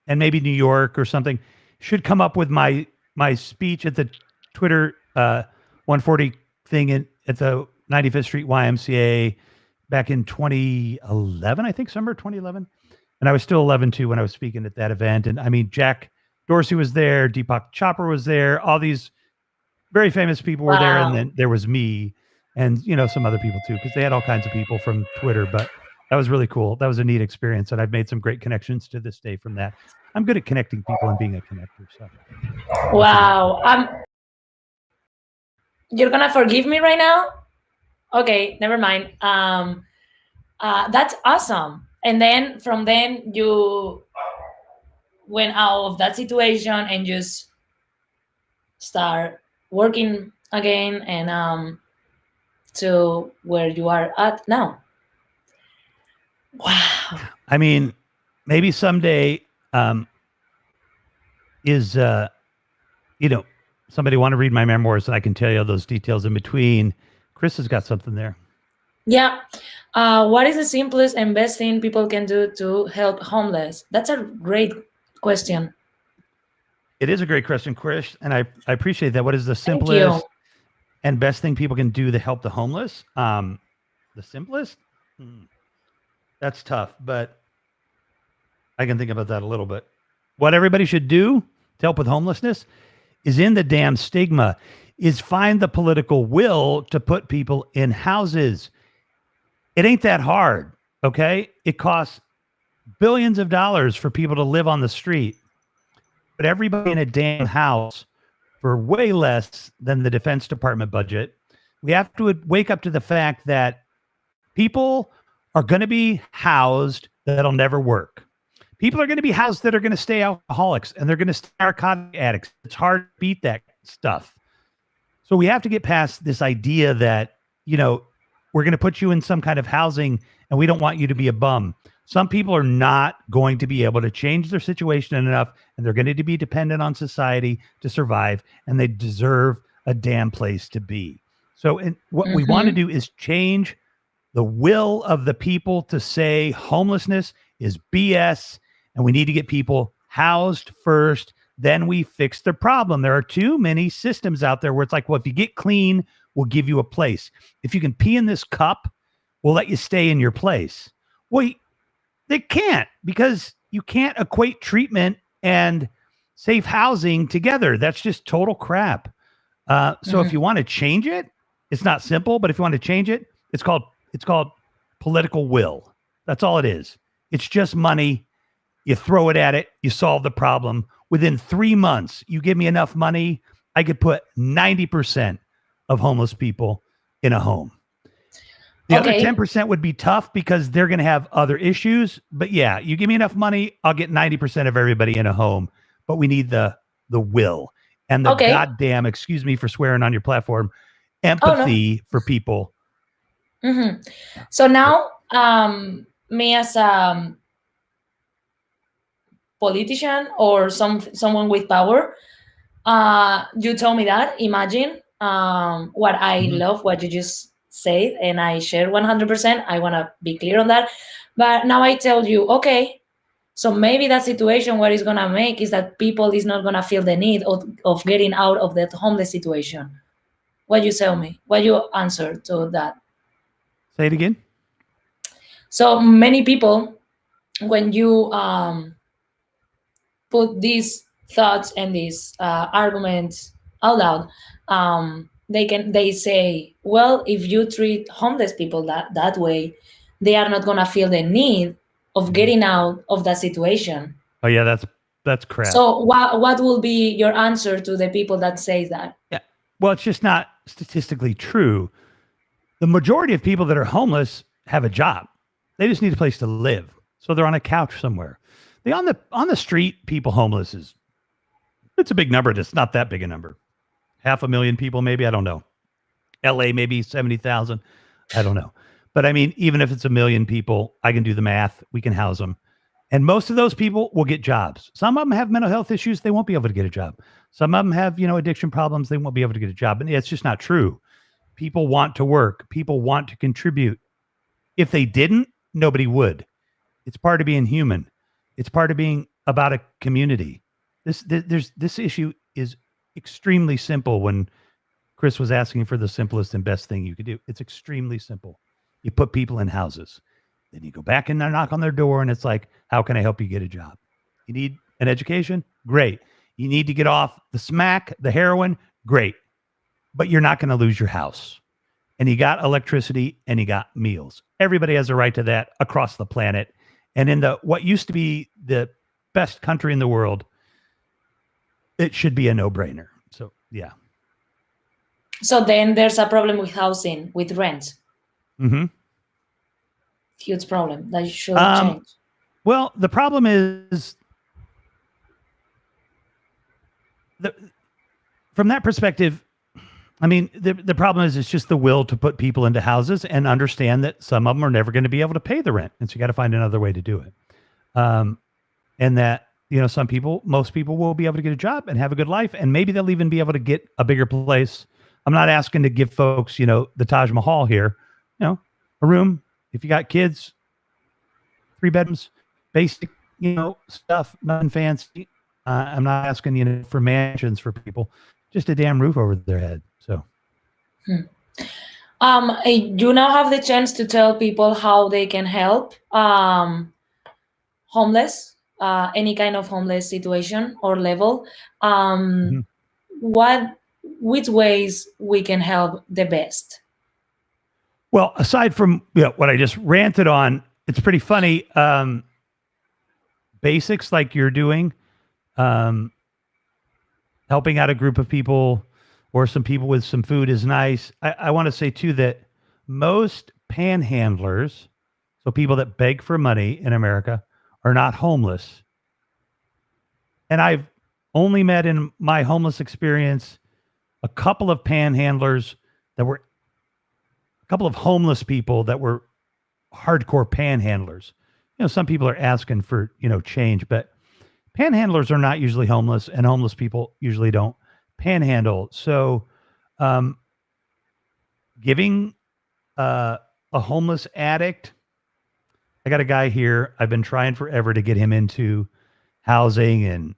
Speaker 2: maybe New York or something, should come up with my speech at the Twitter 140 thing at the 95th Street YMCA back in 2011, I think, summer 2011. And I was still 11 too when I was speaking at that event. And I mean, Jack Dorsey was there, Deepak Chopra was there, all these very famous people were there, and then there was me, and some other people too, because they had all kinds of people from Twitter. But that was really cool. That was a neat experience, and I've made some great connections to this day from that. I'm good at connecting people and being a connector. So,
Speaker 1: wow, you're gonna forgive me right now? Okay, never mind. That's awesome. And then from then you went out of that situation and just start working again and to where you are at now. Wow.
Speaker 2: I mean, maybe someday is somebody want to read my memoirs and I can tell you all those details in between. Chris has got something there.
Speaker 1: Yeah. What is the simplest and best thing people can do to help homeless? That's a great question.
Speaker 2: It is a great question, Chris, and I appreciate that. What is the simplest and best thing people can do to help the homeless? The simplest? That's tough, but I can think about that a little bit. What everybody should do to help with homelessness is in the damn stigma, is find the political will to put people in houses. It ain't that hard, okay? It costs billions of dollars for people to live on the street. But everybody in a damn house for way less than the Defense Department budget. We have to wake up to the fact that people are going to be housed that'll never work. People are going to be housed that are going to stay alcoholics, and they're going to stay narcotic addicts. It's hard to beat that stuff. So we have to get past this idea that, we're going to put you in some kind of housing and we don't want you to be a bum. Some people are not going to be able to change their situation enough, and they're going to be dependent on society to survive, and they deserve a damn place to be. So what we want to do is change the will of the people to say homelessness is BS, and we need to get people housed first. Then we fix the problem. There are too many systems out there where it's like, well, if you get clean, we'll give you a place. If you can pee in this cup, we'll let you stay in your place. Well, they can't, because you can't equate treatment and safe housing together. That's just total crap. So if you want to change it, it's not simple, but if you want to change it, it's called political will. That's all it is. It's just money. You throw it at it, you solve the problem. Within 3 months, you give me enough money, I could put 90% of homeless people in a home. The other 10% would be tough because they're going to have other issues. But yeah, you give me enough money, I'll get 90% of everybody in a home. But we need the will and the goddamn, excuse me for swearing on your platform, empathy for people.
Speaker 1: So now, me as a politician or someone with power, you told me that. Imagine what I love, what you just said, and I share 100%. I want to be clear on that. But now I tell you, okay, so maybe that situation, what it's going to make is that people is not going to feel the need of getting out of that homeless situation. What you tell me? What you answer to that?
Speaker 2: Say it again.
Speaker 1: So many people, when you put these thoughts and these arguments out loud, they say, well, if you treat homeless people that way, they are not going to feel the need of getting out of that situation.
Speaker 2: Oh yeah, that's crap.
Speaker 1: So what will be your answer to the people that say that?
Speaker 2: Yeah, well, it's just not statistically true. The majority of people that are homeless have a job. They just need a place to live, so they're on a couch somewhere. On the street, people homeless it's a big number. It's not that big a number. 500,000 people, maybe. I don't know. LA, maybe 70,000. I don't know. But I mean, even if it's 1 million people, I can do the math. We can house them. And most of those people will get jobs. Some of them have mental health issues. They won't be able to get a job. Some of them have, addiction problems. They won't be able to get a job. And it's just not true. People want to work. People want to contribute. If they didn't, nobody would. It's part of being human. It's part of being about a community. This issue is extremely simple. When Chris was asking for the simplest and best thing you could do, it's extremely simple. You put people in houses. Then you go back and knock on their door, and it's like, how can I help you get a job? You need an education? Great. You need to get off the smack, the heroin? Great. But you're not going to lose your house. And you got electricity and you got meals. Everybody has a right to that across the planet. And in what used to be the best country in the world, it should be a no-brainer. So, yeah.
Speaker 1: So then there's a problem with housing, with rent.
Speaker 2: Mm-hmm.
Speaker 1: Huge problem that should change.
Speaker 2: Well, the problem is from that perspective, I mean, the problem is it's just the will to put people into houses and understand that some of them are never going to be able to pay the rent. And so you got to find another way to do it. And that, most people will be able to get a job and have a good life. And maybe they'll even be able to get a bigger place. I'm not asking to give folks, the Taj Mahal here, a room. If you got kids, 3 bedrooms, basic, stuff, nothing fancy. I'm not asking, for mansions for people, just a damn roof over their head. So,
Speaker 1: you now have the chance to tell people how they can help homeless, any kind of homeless situation or level. Which ways we can help the best?
Speaker 2: Well, aside from what I just ranted on, it's pretty funny. Basics like you're doing, helping out a group of people or some people with some food is nice. I want to say too that most panhandlers, so people that beg for money in America, are not homeless. And I've only met in my homeless experience a couple of panhandlers that were a couple of homeless people that were hardcore panhandlers. Some people are asking for, change, but panhandlers are not usually homeless, and homeless people usually don't panhandle. So, giving a homeless addict, I got a guy here. I've been trying forever to get him into housing, and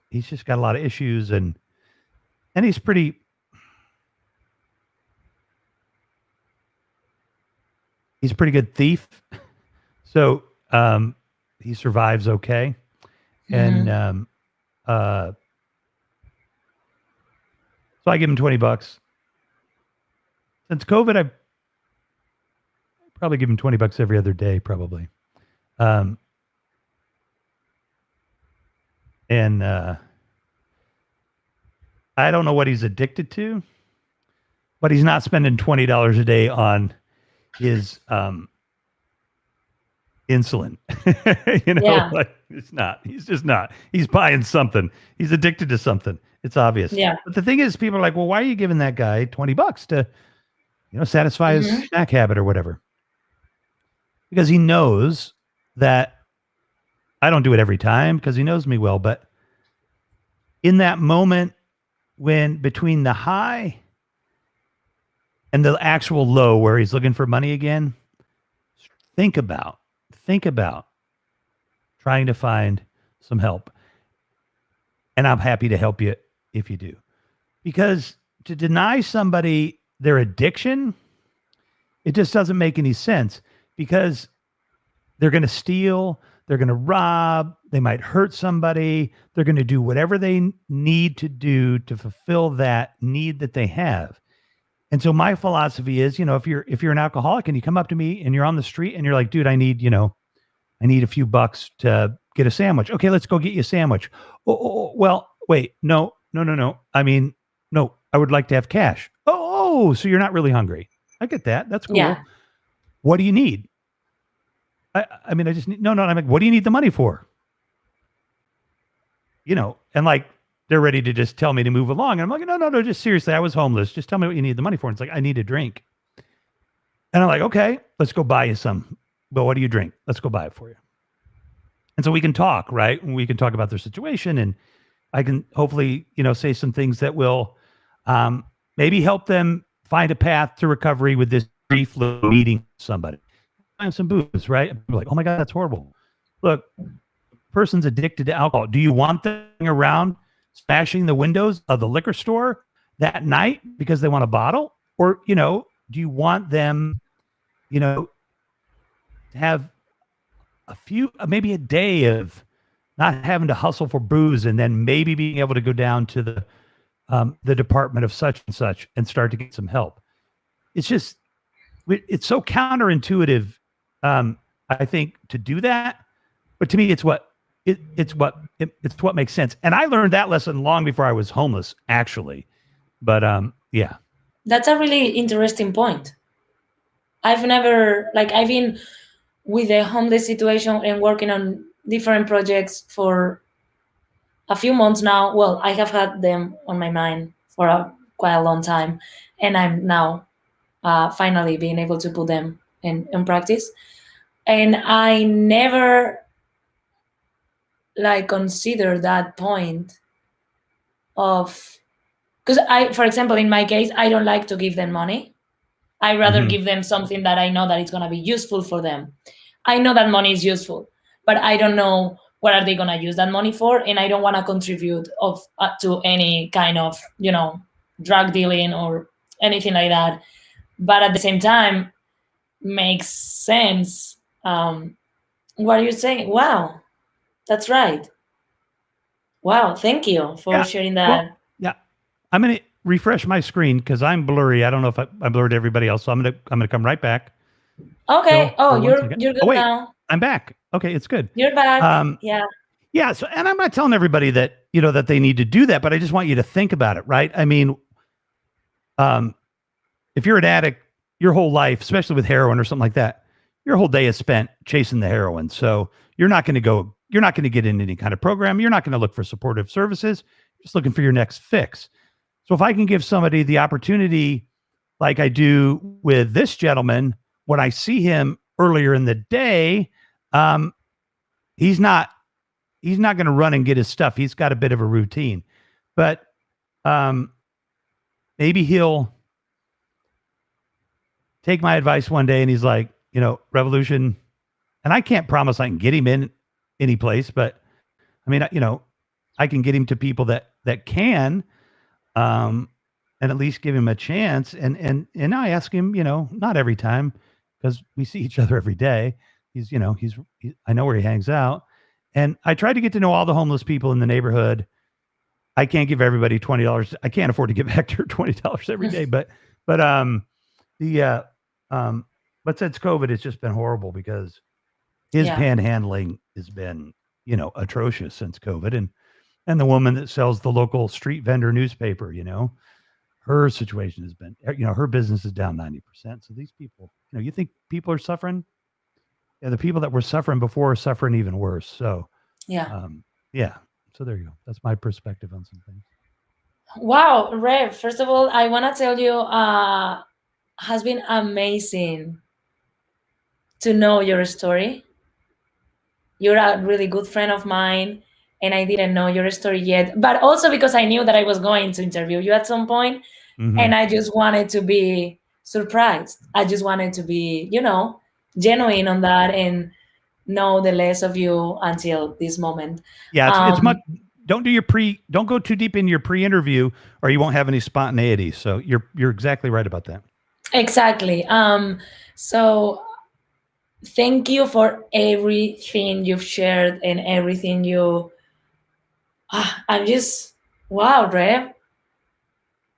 Speaker 2: he's just got a lot of issues, and he's pretty good thief. So he survives okay. And so I give him $20. Since COVID, I probably give him $20 every other day, probably. And I don't know what he's addicted to, but he's not spending $20 a day on his insulin. Like, it's not. He's just not. He's buying something. He's addicted to something. It's obvious.
Speaker 1: Yeah.
Speaker 2: But the thing is, people are like, well, why are you giving that guy $20 to, satisfy his snack habit or whatever? Because he knows that I don't do it every time because he knows me well. But in that moment when between the high and the actual low where he's looking for money again, think about trying to find some help. And I'm happy to help you if you do. Because to deny somebody their addiction, it just doesn't make any sense, because they're going to steal, they're going to rob, they might hurt somebody, they're going to do whatever they need to do to fulfill that need that they have. And so my philosophy is, if you're an alcoholic and you come up to me and you're on the street and you're like, dude, I need a few bucks to get a sandwich. Okay, let's go get you a sandwich. Oh, well, wait, no. I mean, no, I would like to have cash. Oh, so you're not really hungry. I get that. That's cool.
Speaker 1: Yeah.
Speaker 2: What do you need? I mean, I just need, no. I'm like, what do you need the money for? And like, they're ready to just tell me to move along. And I'm like, no, just seriously, I was homeless. Just tell me what you need the money for. And it's like, I need a drink. And I'm like, okay, let's go buy you some. But what do you drink? Let's go buy it for you. And so we can talk, right? And we can talk about their situation, and I can hopefully, say some things that will maybe help them find a path to recovery with this brief little meeting with somebody. Find some booze, right? I'm like, oh my God, that's horrible. Look, person's addicted to alcohol. Do you want them around smashing the windows of the liquor store that night because they want a bottle? Or, do you want them, to have a few, maybe a day of not having to hustle for booze, and then maybe being able to go down to the department of such and such and start to get some help? It's just, it's so counterintuitive, I think, to do that. But to me, it's what makes sense. And I learned that lesson long before I was homeless, actually. But yeah.
Speaker 1: That's a really interesting point. I've been with the homeless situation and working on different projects for a few months now. Well, I have had them on my mind for quite a long time, and I'm now finally being able to put them in practice. And I never consider that point of, because for example, in my case, I don't like to give them money. I rather give them something that I know that it's going to be useful for them. I know that money is useful, but I don't know what are they going to use that money for, and I don't want to contribute to any kind of drug dealing or anything like that. But at the same time, makes sense. What are you saying? Wow, that's right. Wow, thank you for sharing that.
Speaker 2: Well, yeah, I'm gonna refresh my screen because I'm blurry. I don't know if I blurred everybody else, so I'm gonna come right back.
Speaker 1: Okay. You're good now.
Speaker 2: I'm back. Okay, it's good.
Speaker 1: You're back.
Speaker 2: Yeah. So, and I'm not telling everybody that that they need to do that, but I just want you to think about it, right? I mean, if you're an addict, your whole life, especially with heroin or something like that, your whole day is spent chasing the heroin. So you're not going to get into any kind of program. You're not going to look for supportive services. You're just looking for your next fix. So if I can give somebody the opportunity, like I do with this gentleman, when I see him earlier in the day, he's not going to run and get his stuff. He's got a bit of a routine, but maybe he'll take my advice one day and he's like, Revolution. And I can't promise I can get him in any place, but I mean, I can get him to people that can, and at least give him a chance. And I ask him, not every time, because we see each other every day. I know where he hangs out, and I try to get to know all the homeless people in the neighborhood. I can't give everybody $20. I can't afford to give Hector $20 every day, but since COVID, it's just been horrible because his panhandling has been, atrocious since COVID. And the woman that sells the local street vendor newspaper, her situation has been, her business is down 90%. So these people, you think people are suffering? Yeah, the people that were suffering before are suffering even worse. So, So there you go. That's my perspective on some things.
Speaker 1: Wow, Rev, first of all, I want to tell you, has been amazing to know your story. You're a really good friend of mine, and I didn't know your story yet, but also because I knew that I was going to interview you at some point, and I just wanted to be surprised. I just wanted to be, genuine on that and know the less of you until this moment.
Speaker 2: Yeah, it's much. Don't go too deep in your pre-interview, or you won't have any spontaneity. So you're exactly right about that.
Speaker 1: Exactly. So thank you for everything you've shared and everything you. I'm just wow, Rev.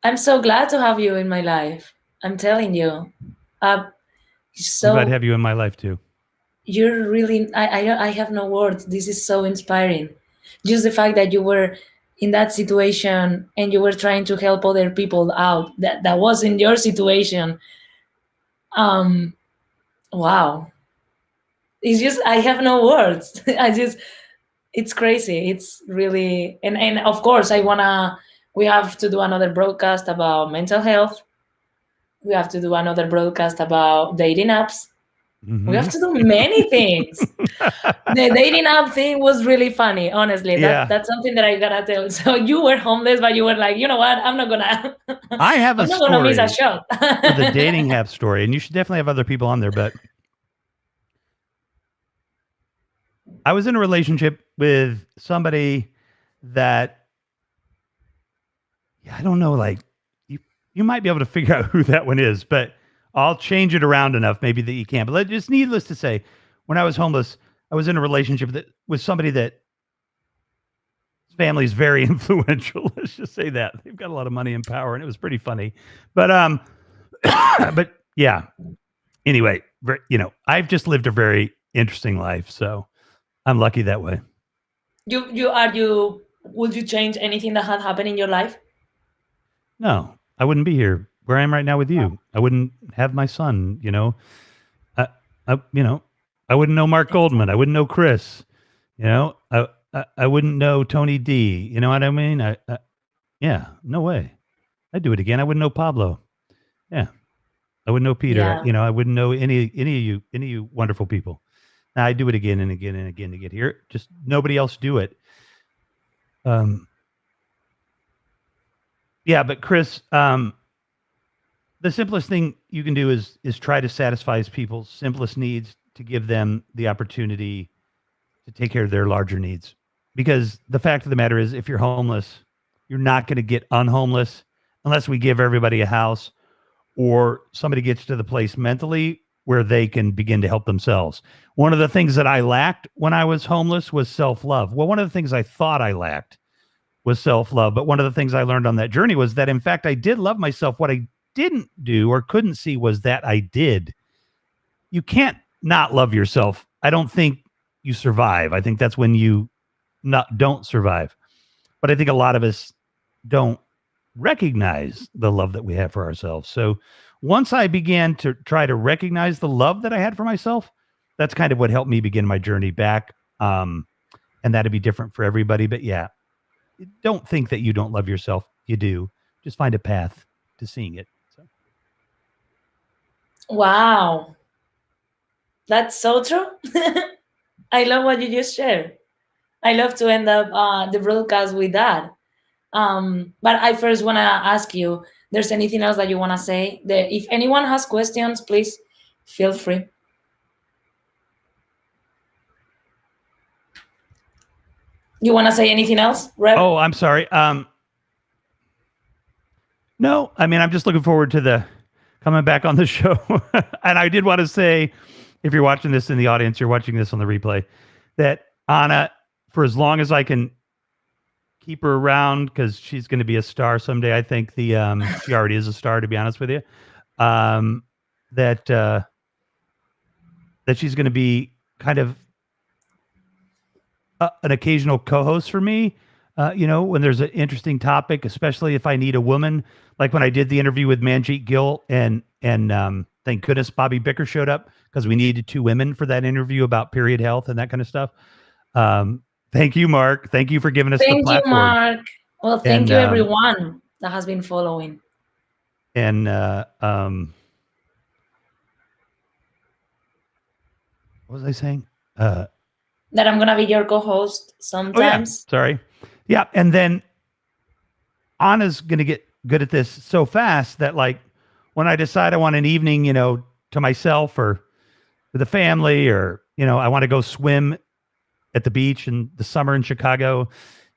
Speaker 1: I'm so glad to have you in my life. I'm telling you.
Speaker 2: I'm glad to have you in my life too.
Speaker 1: You're really. I have no words. This is so inspiring. Just the fact that you were in that situation and you were trying to help other people out that was in your situation. Wow. It's just I have no words. It's crazy. It's really and of course we have to do another broadcast about mental health. We have to do another broadcast about dating apps. We have
Speaker 2: Mhm.
Speaker 1: to do many things. The dating app thing was really funny, honestly.
Speaker 2: Yeah.
Speaker 1: That's something that I gotta tell. So you were homeless, but you were like, you know what? I'm not gonna
Speaker 2: I have a
Speaker 1: I'm not gonna miss a
Speaker 2: story
Speaker 1: shot.
Speaker 2: for the dating app story, and you should definitely have other people on there. But I was in a relationship with somebody that, yeah, I don't know, like you might be able to figure out who that one is, but I'll change it around enough maybe that you can. But just needless to say, when I was homeless, I was in a relationship that with somebody that his family is very influential. Let's just say that they've got a lot of money and power, and it was pretty funny. But but yeah. Anyway, I've just lived a very interesting life, so I'm lucky that way.
Speaker 1: You would you change anything that had happened in your life?
Speaker 2: No, I wouldn't be here where I am right now with you. I wouldn't have my son. I, I wouldn't know Mark Goldman. I wouldn't know Chris. I wouldn't know Tony D. You know what I mean? Yeah, no way. I'd do it again. I wouldn't know Pablo. Yeah, I wouldn't know Peter.
Speaker 1: Yeah.
Speaker 2: I wouldn't know any of you wonderful people. Now, I do it again and again and again to get here. Just nobody else do it. Yeah, but Chris, the simplest thing you can do is try to satisfy people's simplest needs to give them the opportunity to take care of their larger needs. Because the fact of the matter is, if you're homeless, you're not going to get unhomeless unless we give everybody a house or somebody gets to the place mentally where they can begin to help themselves. One of the things that I lacked when I was homeless was self love. Well, one of the things I thought I lacked was self love. But one of the things I learned on that journey was that, in fact, I did love myself. What I didn't do or couldn't see was that I did. You can't not love yourself. I don't think you survive. I think that's when you don't survive. But I think a lot of us don't recognize the love that we have for ourselves. So once I began to try to recognize the love that I had for myself, that's kind of what helped me begin my journey back. And that'd be different for everybody. But yeah, don't think that you don't love yourself. You do. Just find a path to seeing it. So.
Speaker 1: Wow. That's so true. I love what you just shared. I love to end up the broadcast with that. But I first want to ask you, there's anything else that you want to say? If anyone has questions, please feel free. You want to say anything else, Rep?
Speaker 2: Oh, I'm sorry. No, I mean, I'm just looking forward to the coming back on the show. And I did want to say, if you're watching this in the audience, you're watching this on the replay, that Anna, for as long as I can keep her around, because she's going to be a star someday. I think she already is a star, to be honest with you. That she's going to be kind of an occasional co-host for me. When there's an interesting topic, especially if I need a woman, like when I did the interview with Manjeet Gill, and thank goodness Bobby Bicker showed up because we needed 2 women for that interview about period health and that kind of stuff. Thank you, Mark. Thank you for giving us the platform.
Speaker 1: Thank you, Mark. Well, thank you, everyone that has been following.
Speaker 2: And what was I saying?
Speaker 1: That I'm gonna be your co-host sometimes.
Speaker 2: Oh, yeah. Sorry. Yeah, and then Anna's gonna get good at this so fast that, like, when I decide I want an evening, to myself or with the family, or I want to go swim at the beach in the summer in Chicago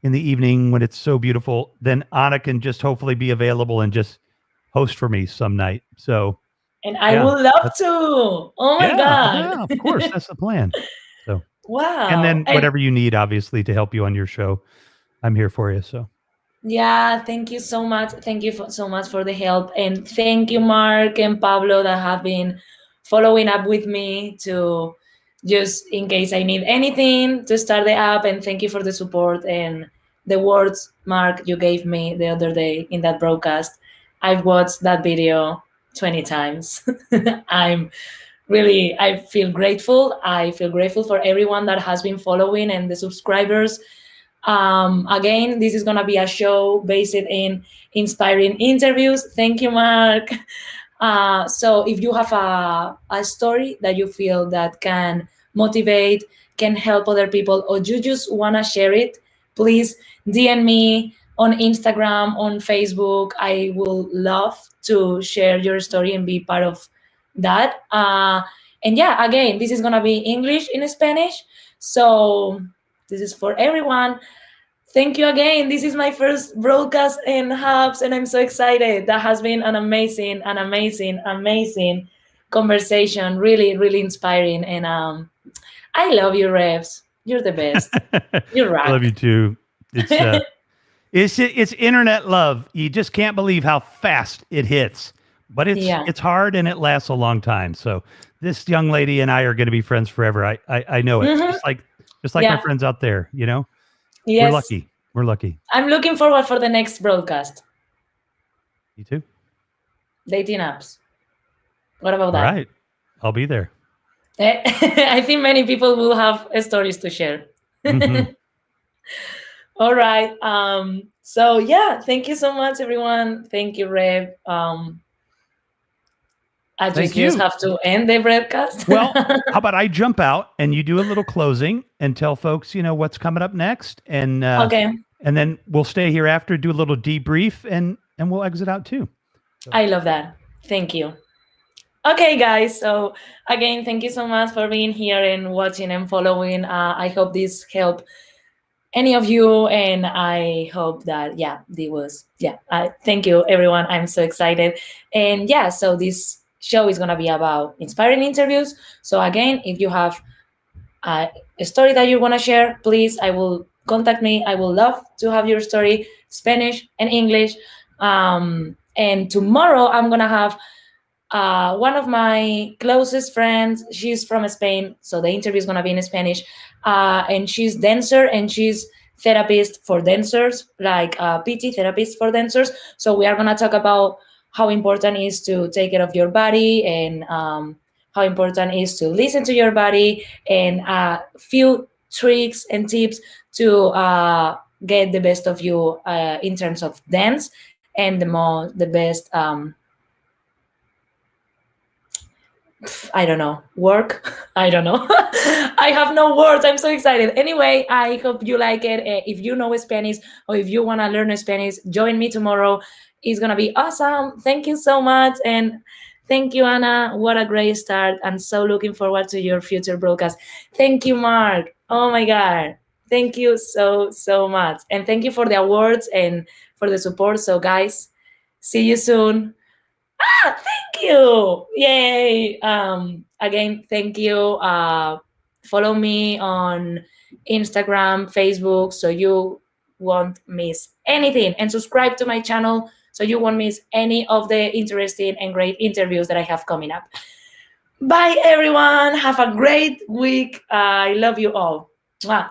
Speaker 2: in the evening when it's so beautiful, then Anna can just hopefully be available and just host for me some night. So,
Speaker 1: and I would love to. Oh my God.
Speaker 2: Yeah, of course. That's the plan. So,
Speaker 1: wow.
Speaker 2: And then whatever you need, obviously, to help you on your show, I'm here for you. So.
Speaker 1: Yeah, thank you so much. Thank you so much for the help. And thank you, Mark and Pablo, that have been following up with me to just in case I need anything to start the app. And thank you for the support and the words, Mark, you gave me the other day in that broadcast. I've watched that video 20 times. I feel grateful. I feel grateful for everyone that has been following and the subscribers. Again, this is going to be a show based in inspiring interviews. Thank you, Mark. So if you have a story that you feel that can motivate, can help other people, or you just want to share it, please DM me on Instagram, on Facebook. I will love to share your story and be part of that. And yeah, again, this is going to be English in Spanish. So this is for everyone. Thank you again. This is my first broadcast in Hubs, and I'm so excited. That has been an amazing conversation. Really, really inspiring. And I love you, Revs. You're the best. You
Speaker 2: I love
Speaker 1: rock.
Speaker 2: you too. It's it's internet love. You just can't believe how fast it hits. But
Speaker 1: Yeah.
Speaker 2: it's hard and it lasts a long time. So this young lady and I are going to be friends forever. I know it.
Speaker 1: Hmm.
Speaker 2: Just like my
Speaker 1: Yeah.
Speaker 2: friends out there, you know. We're
Speaker 1: Yes.
Speaker 2: lucky. We're lucky.
Speaker 1: I'm looking forward for the next broadcast.
Speaker 2: You too.
Speaker 1: Dating apps. What about
Speaker 2: All
Speaker 1: that?
Speaker 2: right. I'll be there.
Speaker 1: I think many people will have stories to share.
Speaker 2: Mhm.
Speaker 1: All right. So yeah, thank you so much, everyone. Thank you, Rev. I
Speaker 2: Thank
Speaker 1: just
Speaker 2: you.
Speaker 1: have to end the broadcast.
Speaker 2: Well, how about I jump out and you do a little closing and tell folks, what's coming up next,
Speaker 1: Okay.
Speaker 2: and then we'll stay here after, do a little debrief, and we'll exit out too.
Speaker 1: I love that. Thank you. Okay, guys. So again, thank you so much for being here and watching and following. I hope this helped any of you, and I hope that thank you, everyone. I'm so excited. And yeah, so this show is gonna be about inspiring interviews. So again, if you have a story that you want to share, please, I will contact me. I will love to have your story, Spanish and English. And tomorrow I'm gonna have one of my closest friends. She's from Spain, so the interview is gonna be in Spanish. And she's dancer and she's therapist for dancers, like PT therapist for dancers. So we are gonna talk about how important is to take care of your body, and how important is to listen to your body, and a few tricks and tips to get the best of you in terms of dance, and the best I don't know, work. I don't know. I have no words. I'm so excited. Anyway, I hope you like it. If you know Spanish, or if you want to learn Spanish, join me tomorrow. It's going to be awesome. Thank you so much. And thank you, Anna. What a great start. I'm so looking forward to your future broadcast. Thank you, Mark. Oh my God. Thank you so, so much. And thank you for the awards and for the support. So, guys, see you soon. Thank you. Yay. Again, thank you. Follow me on Instagram, Facebook, so you won't miss anything. And subscribe to my channel so you won't miss any of the interesting and great interviews that I have coming up. Bye, everyone. Have a great week. I love you all. Mwah.